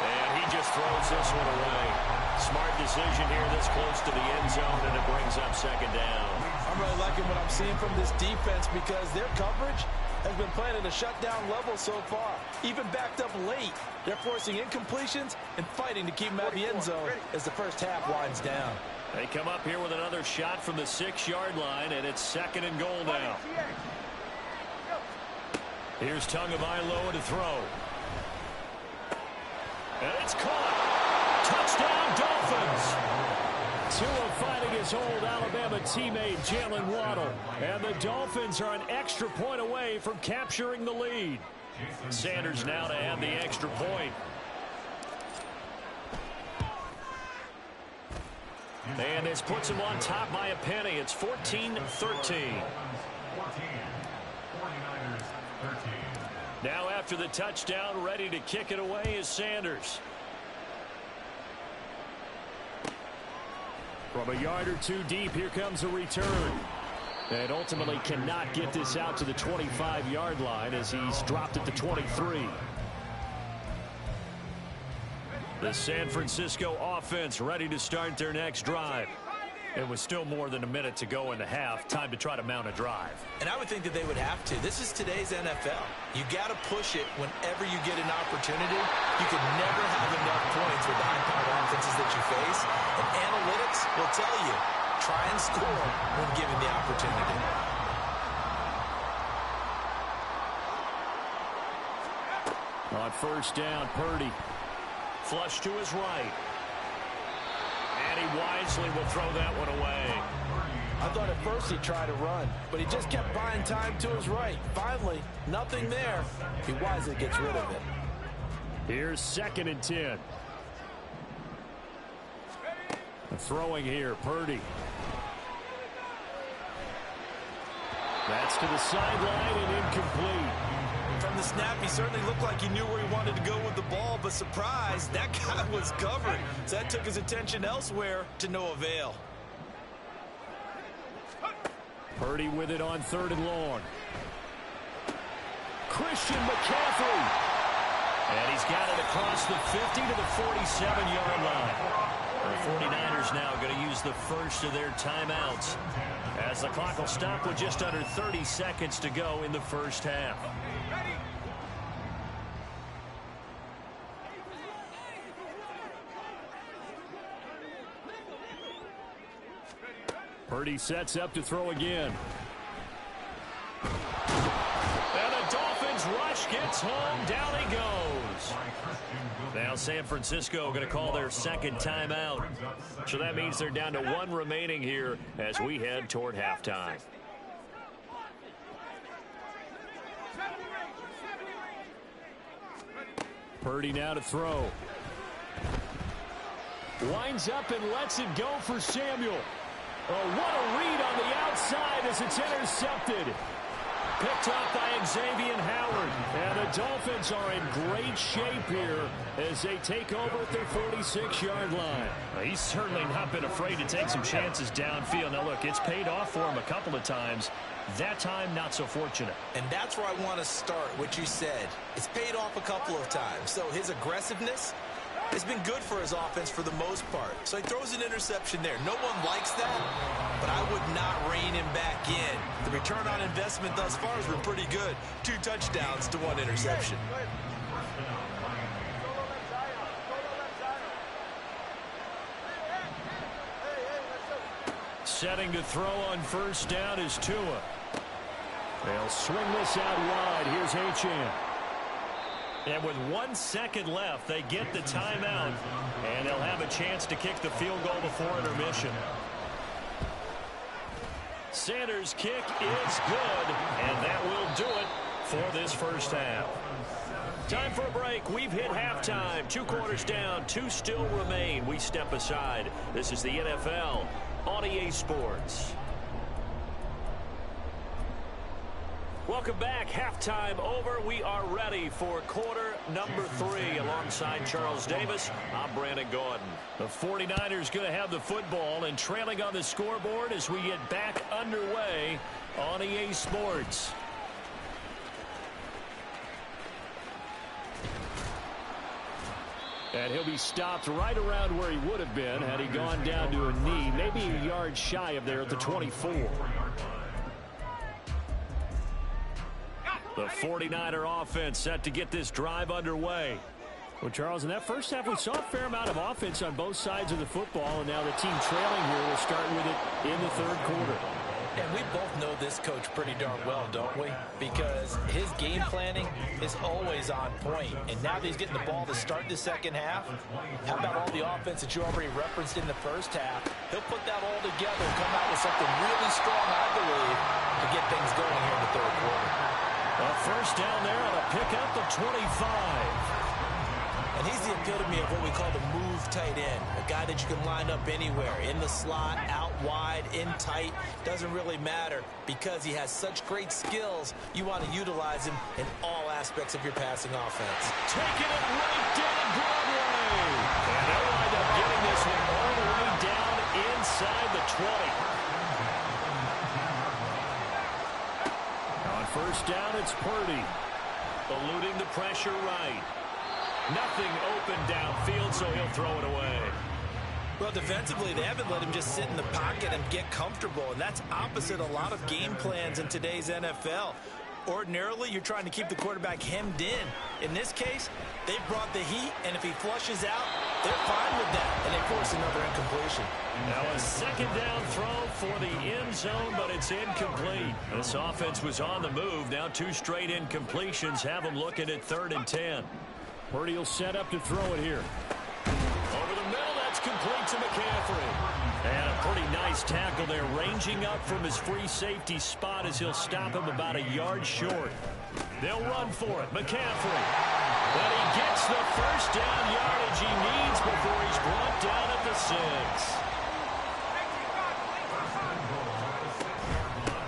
And he just throws this one away. Smart decision here this close to the end zone, and it brings up second down.
I'm really liking what I'm seeing from this defense because their coverage has been playing at a shutdown level so far. Even backed up late, they're forcing incompletions and fighting to keep them out of the end zone as the first half winds down.
They come up here with another shot from the 6-yard line, and it's second and goal now. Here's Tagovailoa to throw. And it's caught. Touchdown, Dolphins. Tua fighting his old Alabama teammate Jalen Waddle. And the Dolphins are an extra point away from capturing the lead. Sanders now to add the extra point. And this puts him on top by a penny. It's 14-13. Now after the touchdown, ready to kick it away is Sanders. From a yard or two deep, here comes a return. And ultimately cannot get this out to the 25-yard line as he's dropped at the 23. The San Francisco offense ready to start their next drive. It was still more than a minute to go in the half. Time to try to mount a drive.
And I would think that they would have to. This is today's NFL. You got to push it whenever you get an opportunity. You can never have enough points with the high-powered offenses that you face. And analytics will tell you, try and score when given the opportunity.
On first down, Purdy. Flush to his right. And he wisely will throw that one away.
I thought at first he'd try to run, but he just kept buying time to his right. Finally, nothing there. He wisely gets rid of it.
Here's second and 10. Throwing here, Purdy. That's to the sideline and incomplete.
From the snap, he certainly looked like he knew where he wanted to go with the ball, but surprise, that guy was covered. So that took his attention elsewhere to no avail.
Purdy with it on third and long. Christian McCaffrey. And he's got it across the 50 to the 47-yard line. The 49ers now going to use the first of their timeouts as the clock will stop with just under 30 seconds to go in the first half. Purdy sets up to throw again. And the Dolphins rush gets home. Down he goes. Now San Francisco going to call their second timeout. So that means they're down to one remaining here as we head toward halftime. Purdy now to throw. Winds up and lets it go for Samuel. Oh, what a read on the outside as it's intercepted. Picked up by Xavier Howard. And the Dolphins are in great shape here as they take over at their 46-yard line. Well, he's certainly not been afraid to take some chances downfield. Now, look, it's paid off for him a couple of times. That time, not so fortunate.
And that's where I want to start, what you said. It's paid off a couple of times. So his aggressiveness has been good for his offense for the most part. So he throws an interception there. No one likes that, but I would not rein him back in. The return on investment thus far has been pretty good. 2 touchdowns to 1 interception.
Setting to throw on first down is Tua. They'll swing this out wide. Here's Achane. And with 1 second left, they get the timeout, and they'll have a chance to kick the field goal before intermission. Sanders' kick is good, and that will do it for this first half. Time for a break. We've hit halftime. 2 quarters down. 2 still remain. We step aside. This is the NFL on EA Sports. Welcome back. Halftime over. We are ready for quarter number 3. Alongside Charles Davis, I'm Brandon Gordon. The 49ers going to have the football and trailing on the scoreboard as we get back underway on EA Sports. And he'll be stopped right around where he would have been had he gone down to a knee, maybe a yard shy of there at the 24. The 49er offense set to get this drive underway. Well, Charles, in that first half, we saw a fair amount of offense on both sides of the football, and now the team trailing here will start with it in the third quarter.
And we both know this coach pretty darn well, don't we? Because his game planning is always on point. And now that he's getting the ball to start the second half, how about all the offense that you already referenced in the first half? He'll put that all together and come out with something really strong, I believe, to get things going here in the third quarter.
A first down there on a pickup of 25.
And he's the epitome of what we call the move tight end, a guy that you can line up anywhere, in the slot, out wide, in tight, doesn't really matter because he has such great skills. You want to utilize him in all aspects of your passing offense.
Taking it right down Broadway. And they'll wind up getting this one all the way down inside the 20. On first down, it's Purdy. Eluding the pressure right. Nothing open downfield, so he'll throw it away.
Well, defensively, they haven't let him just sit in the pocket and get comfortable, and that's opposite a lot of game plans in today's NFL. Ordinarily, you're trying to keep the quarterback hemmed in. In this case, they brought the heat, and if he flushes out, they're fine with that, and they force another incompletion.
Now a second down throw for the end zone, but it's incomplete. This offense was on the move. Now 2 straight incompletions have them looking at 3rd and 10. Purdy will set up to throw it here. Over the middle, that's complete to McCaffrey. And a pretty nice tackle there, ranging up from his free safety spot as he'll stop him about a yard short. They'll run for it. McCaffrey. But he gets the first down yardage he needs before he's brought down at the 6.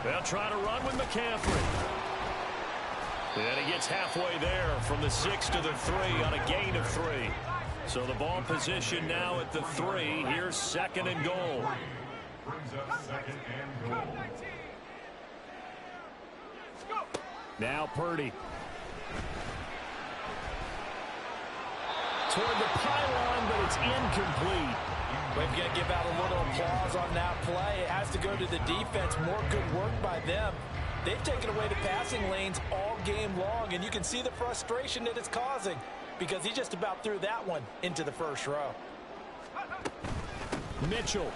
They'll try to run with McCaffrey. And he gets halfway there from the 6 to the 3 on a gain of 3. So the ball position now at the 3. Here's 2nd and goal.
Brings up 2nd and goal.
Now Purdy. Toward the pylon, but it's incomplete.
We've got to give out a little applause on that play. It has to go to the defense. More good work by them. They've taken away the passing lanes all game long, and you can see the frustration that it's causing because he just about threw that one into the first row.
Mitchell.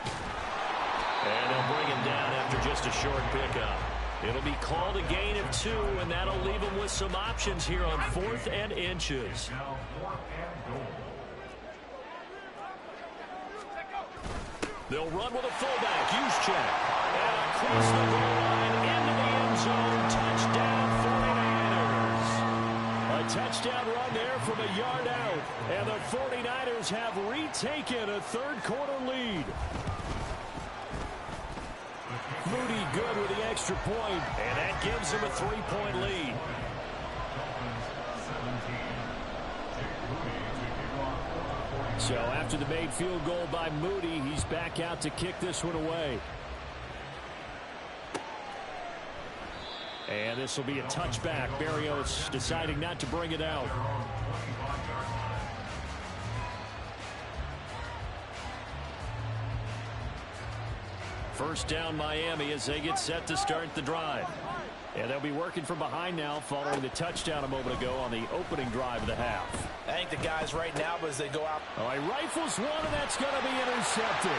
And they'll bring him down after just a short pickup. It'll be called a gain of 2, and that'll leave him with some options here on 4th and inches.
Now 4th and goal.
They'll run with a fullback. Juszczyk. And across the goal line into the end zone. Touchdown 49ers. A touchdown run there from a yard out. And the 49ers have retaken a third quarter lead. Moody good with the extra point. And that gives him a 3-point lead. So after the made field goal by Moody, he's back out to kick this one away. And this will be a touchback. Berrios deciding not to bring it out. First down Miami as they get set to start the drive. And they'll be working from behind now following the touchdown a moment ago on the opening drive of the half.
I think the guys right now, as they go out.
Oh, he rifles one, and that's going to be intercepted.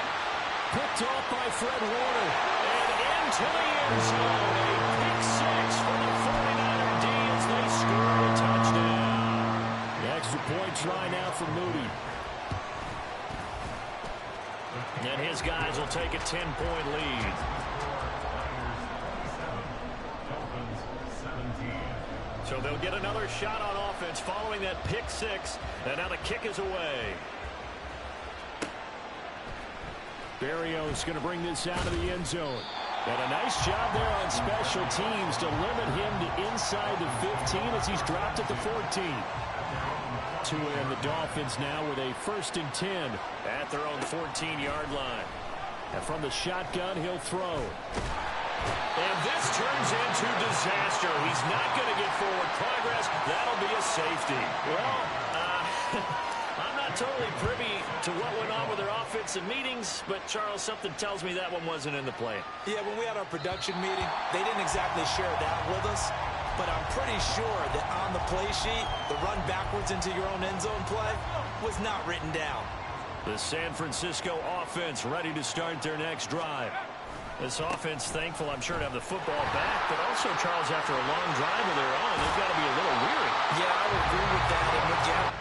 Picked off by Fred Warner. And into the end zone. A pick 6 for the 49er D as they score a touchdown. The extra point try now for Moody. And his guys will take a 10-point lead. So they'll get another shot on offense following that pick six. And now the kick is away.
Berrios going to bring this out of the end zone. And a nice job there on special teams to limit him to inside the 15 as he's dropped at the 14. Tua and the Dolphins now with a 1st and 10
at their own 14-yard line.
And from the shotgun, he'll throw.
And this turns into disaster. He's not going to get forward progress. That'll be a safety. Well, I'm not totally privy to what went on with their offensive meetings, but, Charles, something tells me that one wasn't in the play.
Yeah, when we had our production meeting, they didn't exactly share that with us. But I'm pretty sure that on the play sheet, the run backwards into your own end zone play was not written down.
The San Francisco offense ready to start their next drive. This offense thankful, I'm sure, to have the football back, but also, Charles, after a long drive of their own, they've got to be a little weary.
Yeah, I would agree with that. And again,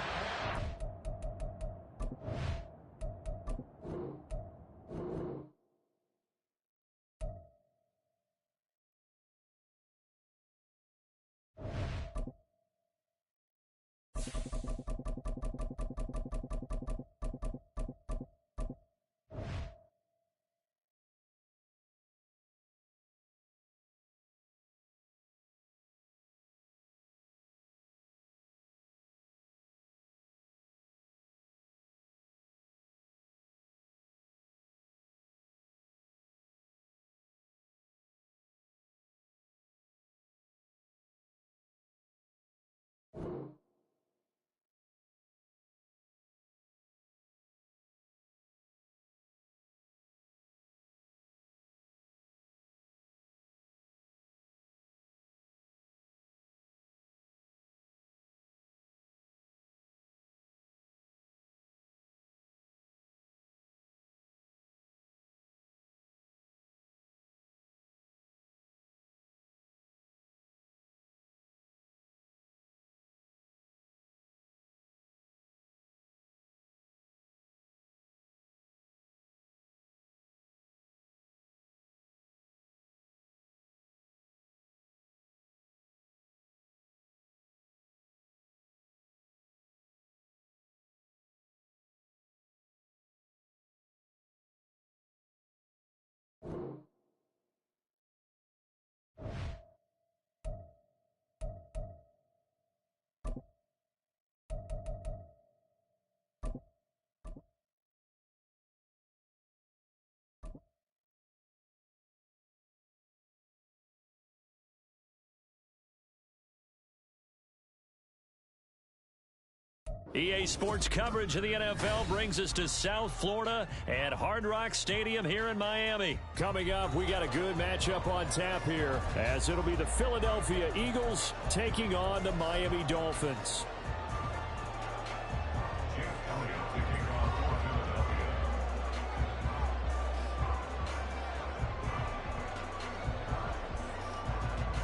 EA Sports coverage of the NFL brings us to South Florida at Hard Rock Stadium here in Miami.
Coming up, we got a good matchup on tap here, as it'll be the Philadelphia Eagles taking on the Miami Dolphins.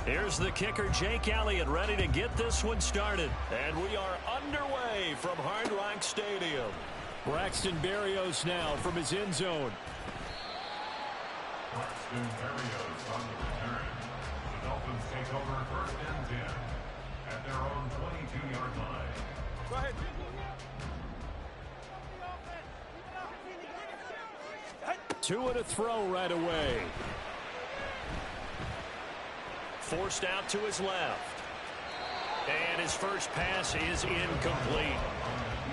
Here's the kicker, Jake Elliott, ready to get this one started. And we are underway from Hard Rock Stadium.
Braxton Berrios now from his end zone.
Braxton Berrios on the return. The Dolphins take over 1st and 10 at their own 22-yard line.
go ahead.
Tua to throw right away.
Forced out to his left. And his first pass is incomplete.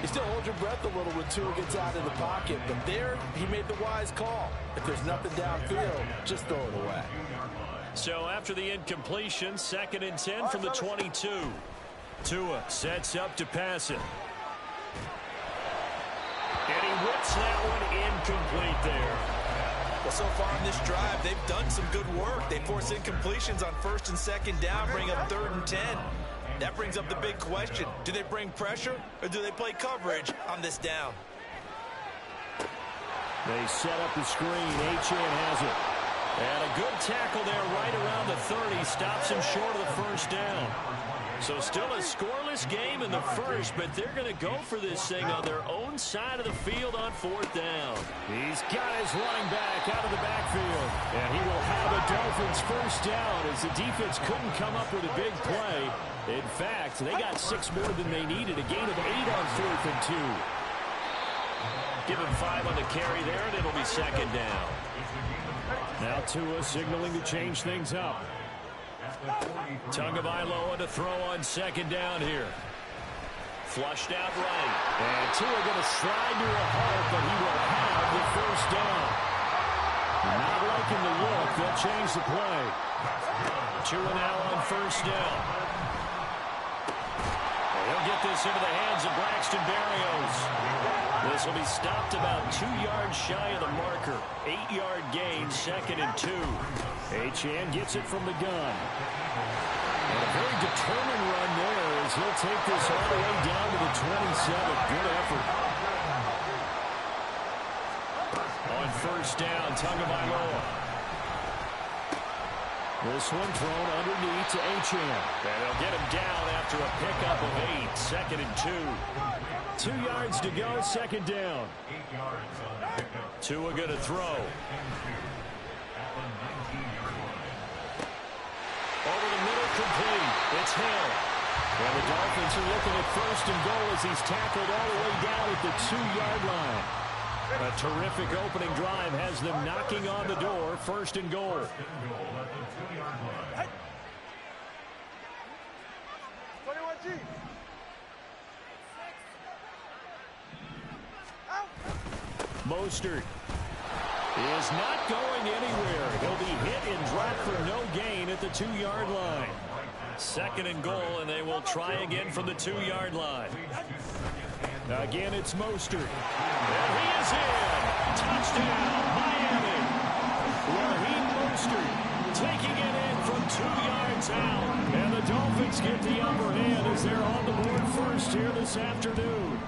You still hold your breath a little when Tua gets out of the pocket, but there he made the wise call. If there's nothing downfield, just throw it away.
So after the incompletion, 2nd and 10 from the 22. Tua sets up to pass it. And he whips that one incomplete there.
Well, so far in this drive, they've done some good work. They force incompletions on 1st and 2nd down, bring up 3rd and 10. That brings up the big question. Do they bring pressure or do they play coverage on this down?
They set up the screen. Achane has it.
And a good tackle there right around the 30. Stops him short of the 1st down. So still a scoreless game in the first, but they're going to go for this thing on their own side of the field on 4th down.
He's got his running back out of the backfield. And he will have a Dolphins first down as the defense couldn't come up with a big play. In fact, they got 6 more than they needed. A gain of 8 on 4th and 2.
Give him 5 on the carry there, and it'll be 2nd down.
Now Tua signaling to change things up.
Tagovailoa to throw on 2nd down here. Flushed out right.
And Tua going to slide to a halt, but he will have the first down. Not liking the look. They'll change the play.
Tua now on 1st down. He'll get this into the hands of Braxton Berrios. This will be stopped about 2 yards shy of the marker. 8-yard gain, 2nd and 2.
Achane gets it from the gun. And a very determined run there as he'll take this all the way down to the 27. Good effort.
On 1st down, Tagovailoa.
This one thrown underneath to Achane.
And they'll get him down after a pickup of 8. 2nd and 2.
2 yards to go, 2nd down.
Tua going to throw. Over the middle, complete. It's Hill.
And the Dolphins are looking at 1st and goal as he's tackled all the way down at the 2-yard line. A terrific opening drive has them knocking on the door. 1st and goal. Mostert is not going anywhere. He'll be hit and dropped for no gain at the 2-yard line.
2nd and goal, and they will try again from the 2-yard line.
Again, it's Mostert.
And he is in. Touchdown, Miami.
Raheem Mostert taking it in from 2 yards out. And the Dolphins get the upper hand as they're on the board first here this afternoon.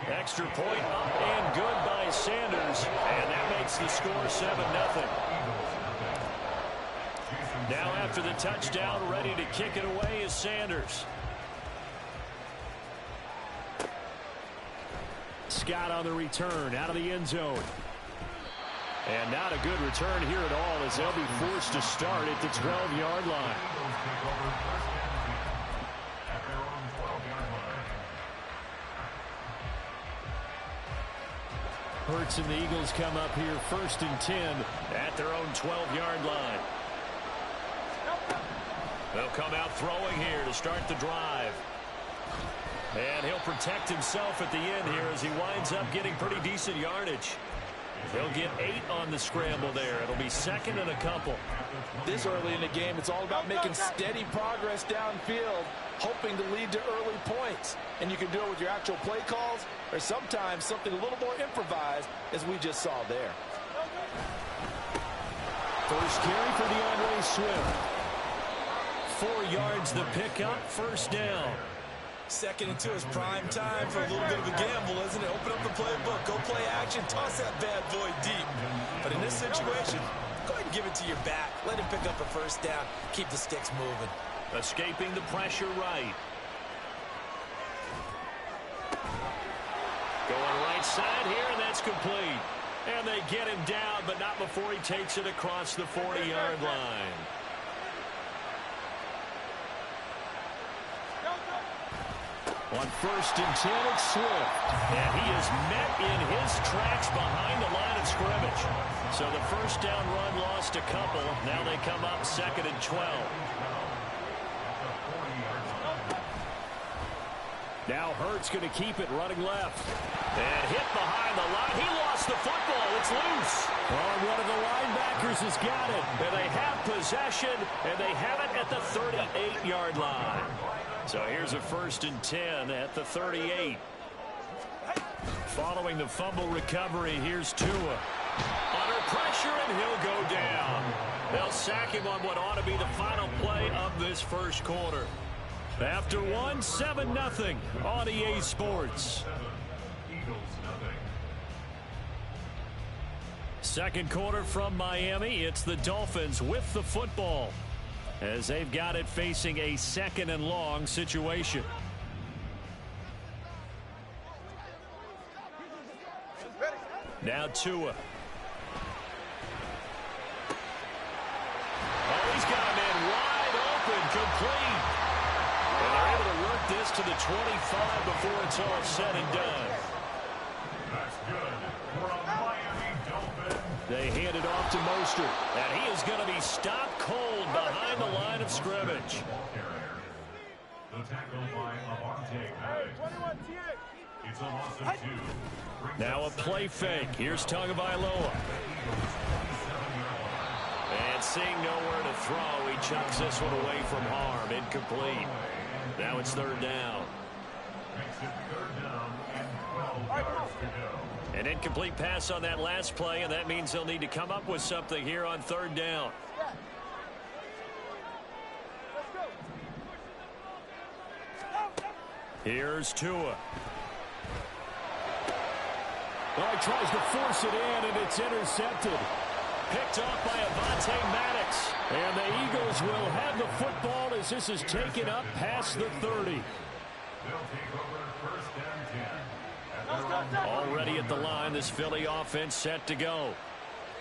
Extra point up and good by Sanders. And that makes the score 7-0. Now after the touchdown, ready to kick it away is Sanders.
Scott on the return out of the end zone. And not a good return here at all as they'll be forced to start at the 12-yard line. Hurts and the Eagles come up here 1st and 10
at their own 12-yard line. They'll come out throwing here to start the drive. And he'll protect himself at the end here as he winds up getting pretty decent yardage. They'll get 8 on the scramble there. It'll be 2nd and a couple.
This early in the game, it's all about making steady progress downfield, hoping to lead to early points. And you can do it with your actual play calls or sometimes something a little more improvised, as we just saw there.
First carry for DeAndre Swift.
4 yards the pickup, 1st down.
2nd and 2 is prime time for a little bit of a gamble, isn't it? Open up the playbook, go play action, toss that bad boy deep. But in this situation, go ahead and give it to your back. Let him pick up a 1st down. Keep the sticks moving.
Escaping the pressure right. Going right side here, and that's complete. And they get him down, but not before he takes it across the 40-yard line.
On 1st and 10, it's Swift.
And he is met in his tracks behind the line of scrimmage. So the 1st down run lost a couple. Now they come up 2nd and 12.
Now Hurts going to keep it running left.
And hit behind the line. He lost the football. It's loose.
Oh, one of the linebackers has got it.
And they have possession, and they have it at the 38-yard line. So here's a 1st and 10 at the 38. Following the fumble recovery, here's Tua. Under pressure, and he'll go down. They'll sack him on what ought to be the final play of this first quarter. After 7-0 on EA Sports. Second quarter from Miami. It's the Dolphins with the football. as they've got it facing a 2nd and long situation. Now Tua. Oh, he's got a man wide open, complete. And they're able to work this to the 25 before it's all said and done.
That's good for a Miami Dolphin.
They hand it off to Mostert, and he is going to be stopped cold behind the line of scrimmage.
The tackle by Avante Maddox. It's a loss of 2.
Now a play fake. Here's Tagovailoa. And seeing nowhere to throw, he chucks this one away from harm. Incomplete. Now it's 3rd down.
Makes it 3rd down and 12 yards to go.
An incomplete pass on that last play, and that means they'll need to come up with something here on 3rd down. Here's Tua. Well, he tries to force it in, and it's intercepted. Picked off by Avante Maddox. And the Eagles will have the football as this is taken up past the 30.
They'll take over 1st and 10.
Already at the line, this Philly offense set to go.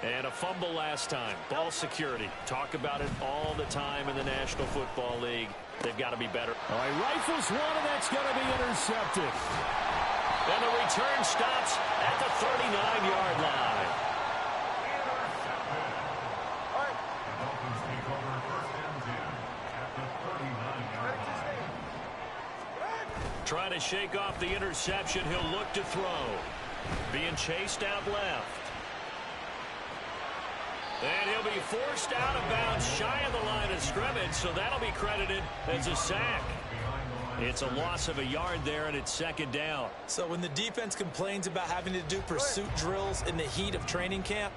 And a fumble last time. Ball security. Talk about it all the time in the National Football League. They've got to be better. All right, rifles one, and that's going to be intercepted. And the return stops at the 39-yard line.
The Dolphins take over 1st and 10 at the 39-yard line.
Trying to shake off the interception. He'll look to throw. Being chased out left. And he'll be forced out of bounds shy of the line of scrimmage, so that'll be credited as a sack. It's a loss of a yard there, and it's 2nd down.
So when the defense complains about having to do pursuit drills in the heat of training camp,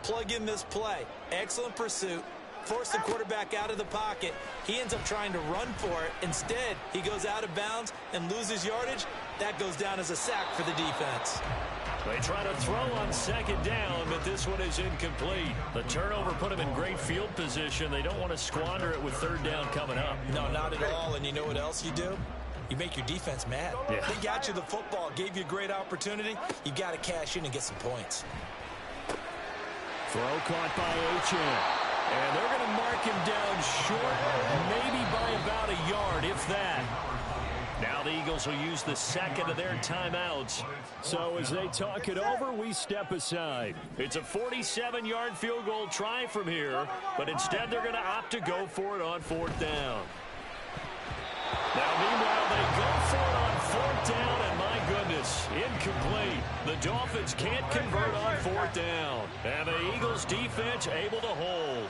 plug in this play. Excellent pursuit. Force the quarterback out of the pocket. He ends up trying to run for it. Instead, he goes out of bounds and loses yardage. That goes down as a sack for the defense.
They try to throw on 2nd down, but this one is incomplete. The turnover put them in great field position. They don't want to squander it with 3rd down coming up.
No, not at all. And you know what else you do? You make your defense mad.
Yeah.
They got you the football, gave you a great opportunity. You got to cash in and get some points.
Throw caught by Achane. And they're going to mark him down short, maybe by about a yard, if that. Now the Eagles will use the 2nd of their timeouts. So as they talk it over, we step aside. It's a 47-yard field goal try from here, but instead they're going to opt to go for it on 4th down. Now meanwhile, they go for it on 4th down, and my goodness, incomplete. The Dolphins can't convert on 4th down. And the Eagles defense able to hold.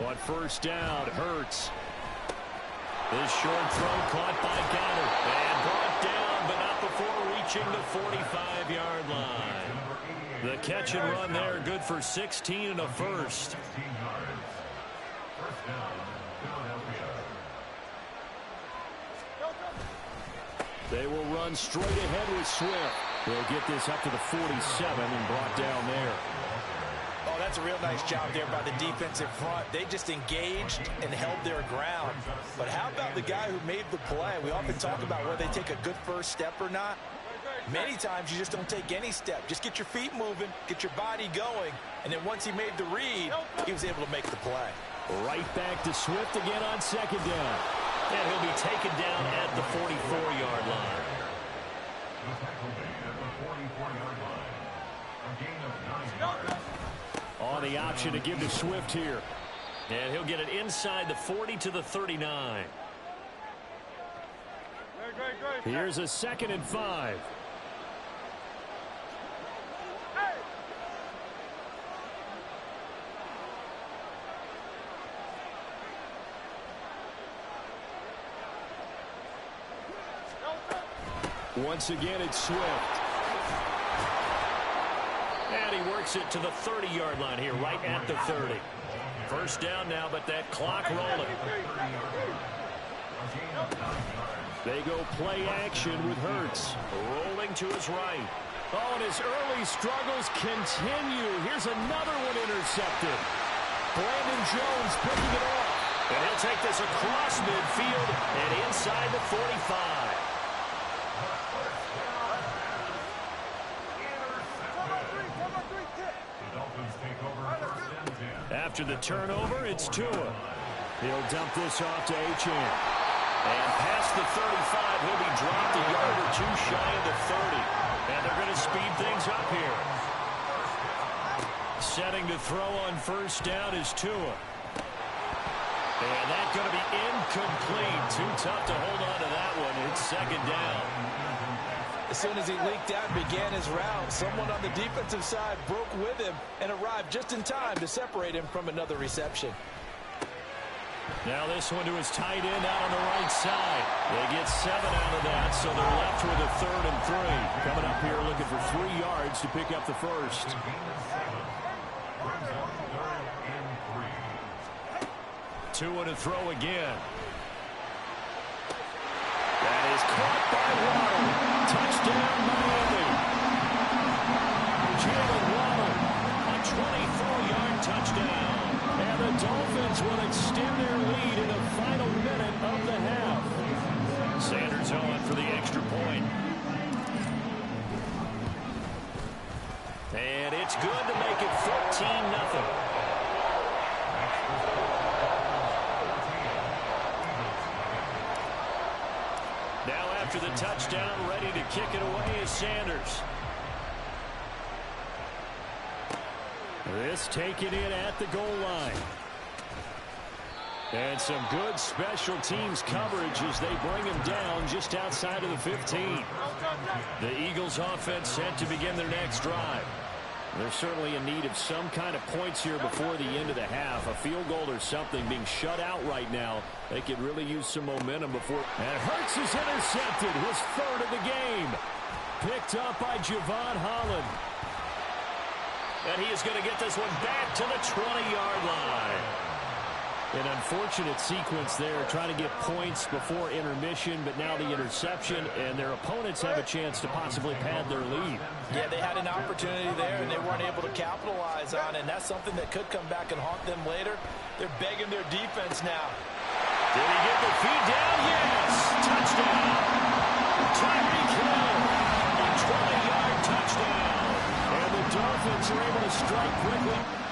On 1st down, Hurts. This short throw caught by Goddard. And brought down, but not before reaching the 45-yard line. The catch and run there, good for 16 and a first.
16 yards. 1st down, Philadelphia.
They will run straight ahead with Swift. They'll get this up to the 47 and brought down there.
Oh, that's a real nice job there by the defensive front. They just engaged and held their ground. But how about the guy who made the play? We often talk about whether they take a good first step or not. Many times you just don't take any step. Just get your feet moving, get your body going, and then once he made the read, he was able to make the play.
Right back to Swift again on 2nd down. And he'll be taken down at the 44-yard line.
The tackle made at the 44-yard line. A gain of 9 yards.
On the option to give to Swift here. And he'll get it inside the 40 to the 39. Here's a 2nd and 5. Once again, it's Swift. And he works it to the 30-yard line here, right at the 30. 1st down now, but that clock rolling. They go play action with Hurts. Rolling to his right. Oh, and his early struggles continue. Here's another one intercepted. Brandon Jones picking it off. And he'll take this across midfield and inside the 45. After the turnover, it's Tua. He'll dump this off to Achane. And past the 35, he'll be dropped a yard or two shy of the 30. And they're going to speed things up here. Setting to throw on first down is Tua. And that's going to be incomplete. Too tough to hold on to that one. It's second down.
As soon as he leaked out and began his route, someone on the defensive side broke with him and arrived just in time to separate him from another reception.
Now this one to his tight end out on the right side. They get 7 out of that, so they're left with a 3rd and 3. Coming up here looking for 3 yards to pick up the first. Tua to throw again. That is caught by Waddle. Touchdown, Miami. Jalen Waddle, a 24-yard touchdown. And the Dolphins will extend their lead in the final minute of the half. Sanders on for the extra point. And it's good to make it 14-0. Now after the touchdown, ready to kick it away is Sanders. This taken in at the goal line. And some good special teams coverage as they bring him down just outside of the 15. The Eagles offense set to begin their next drive. They're certainly in need of some kind of points here before the end of the half. A field goal or something, being shut out right now. They could really use some momentum before. And Hurts is intercepted, his 3rd of the game. Picked up by Javon Holland. And he is going to get this one back to the 20-yard line. An unfortunate sequence there, trying to get points before intermission, but now the interception, and their opponents have a chance to possibly pad their lead. Yeah, they had an opportunity there, and they weren't able to capitalize on it, and that's something that could come back and haunt them later. They're begging their defense now. Did he get the feed down? Yes! Touchdown! Tyreek Hill! A 20-yard touchdown! And the Dolphins are able to strike quickly.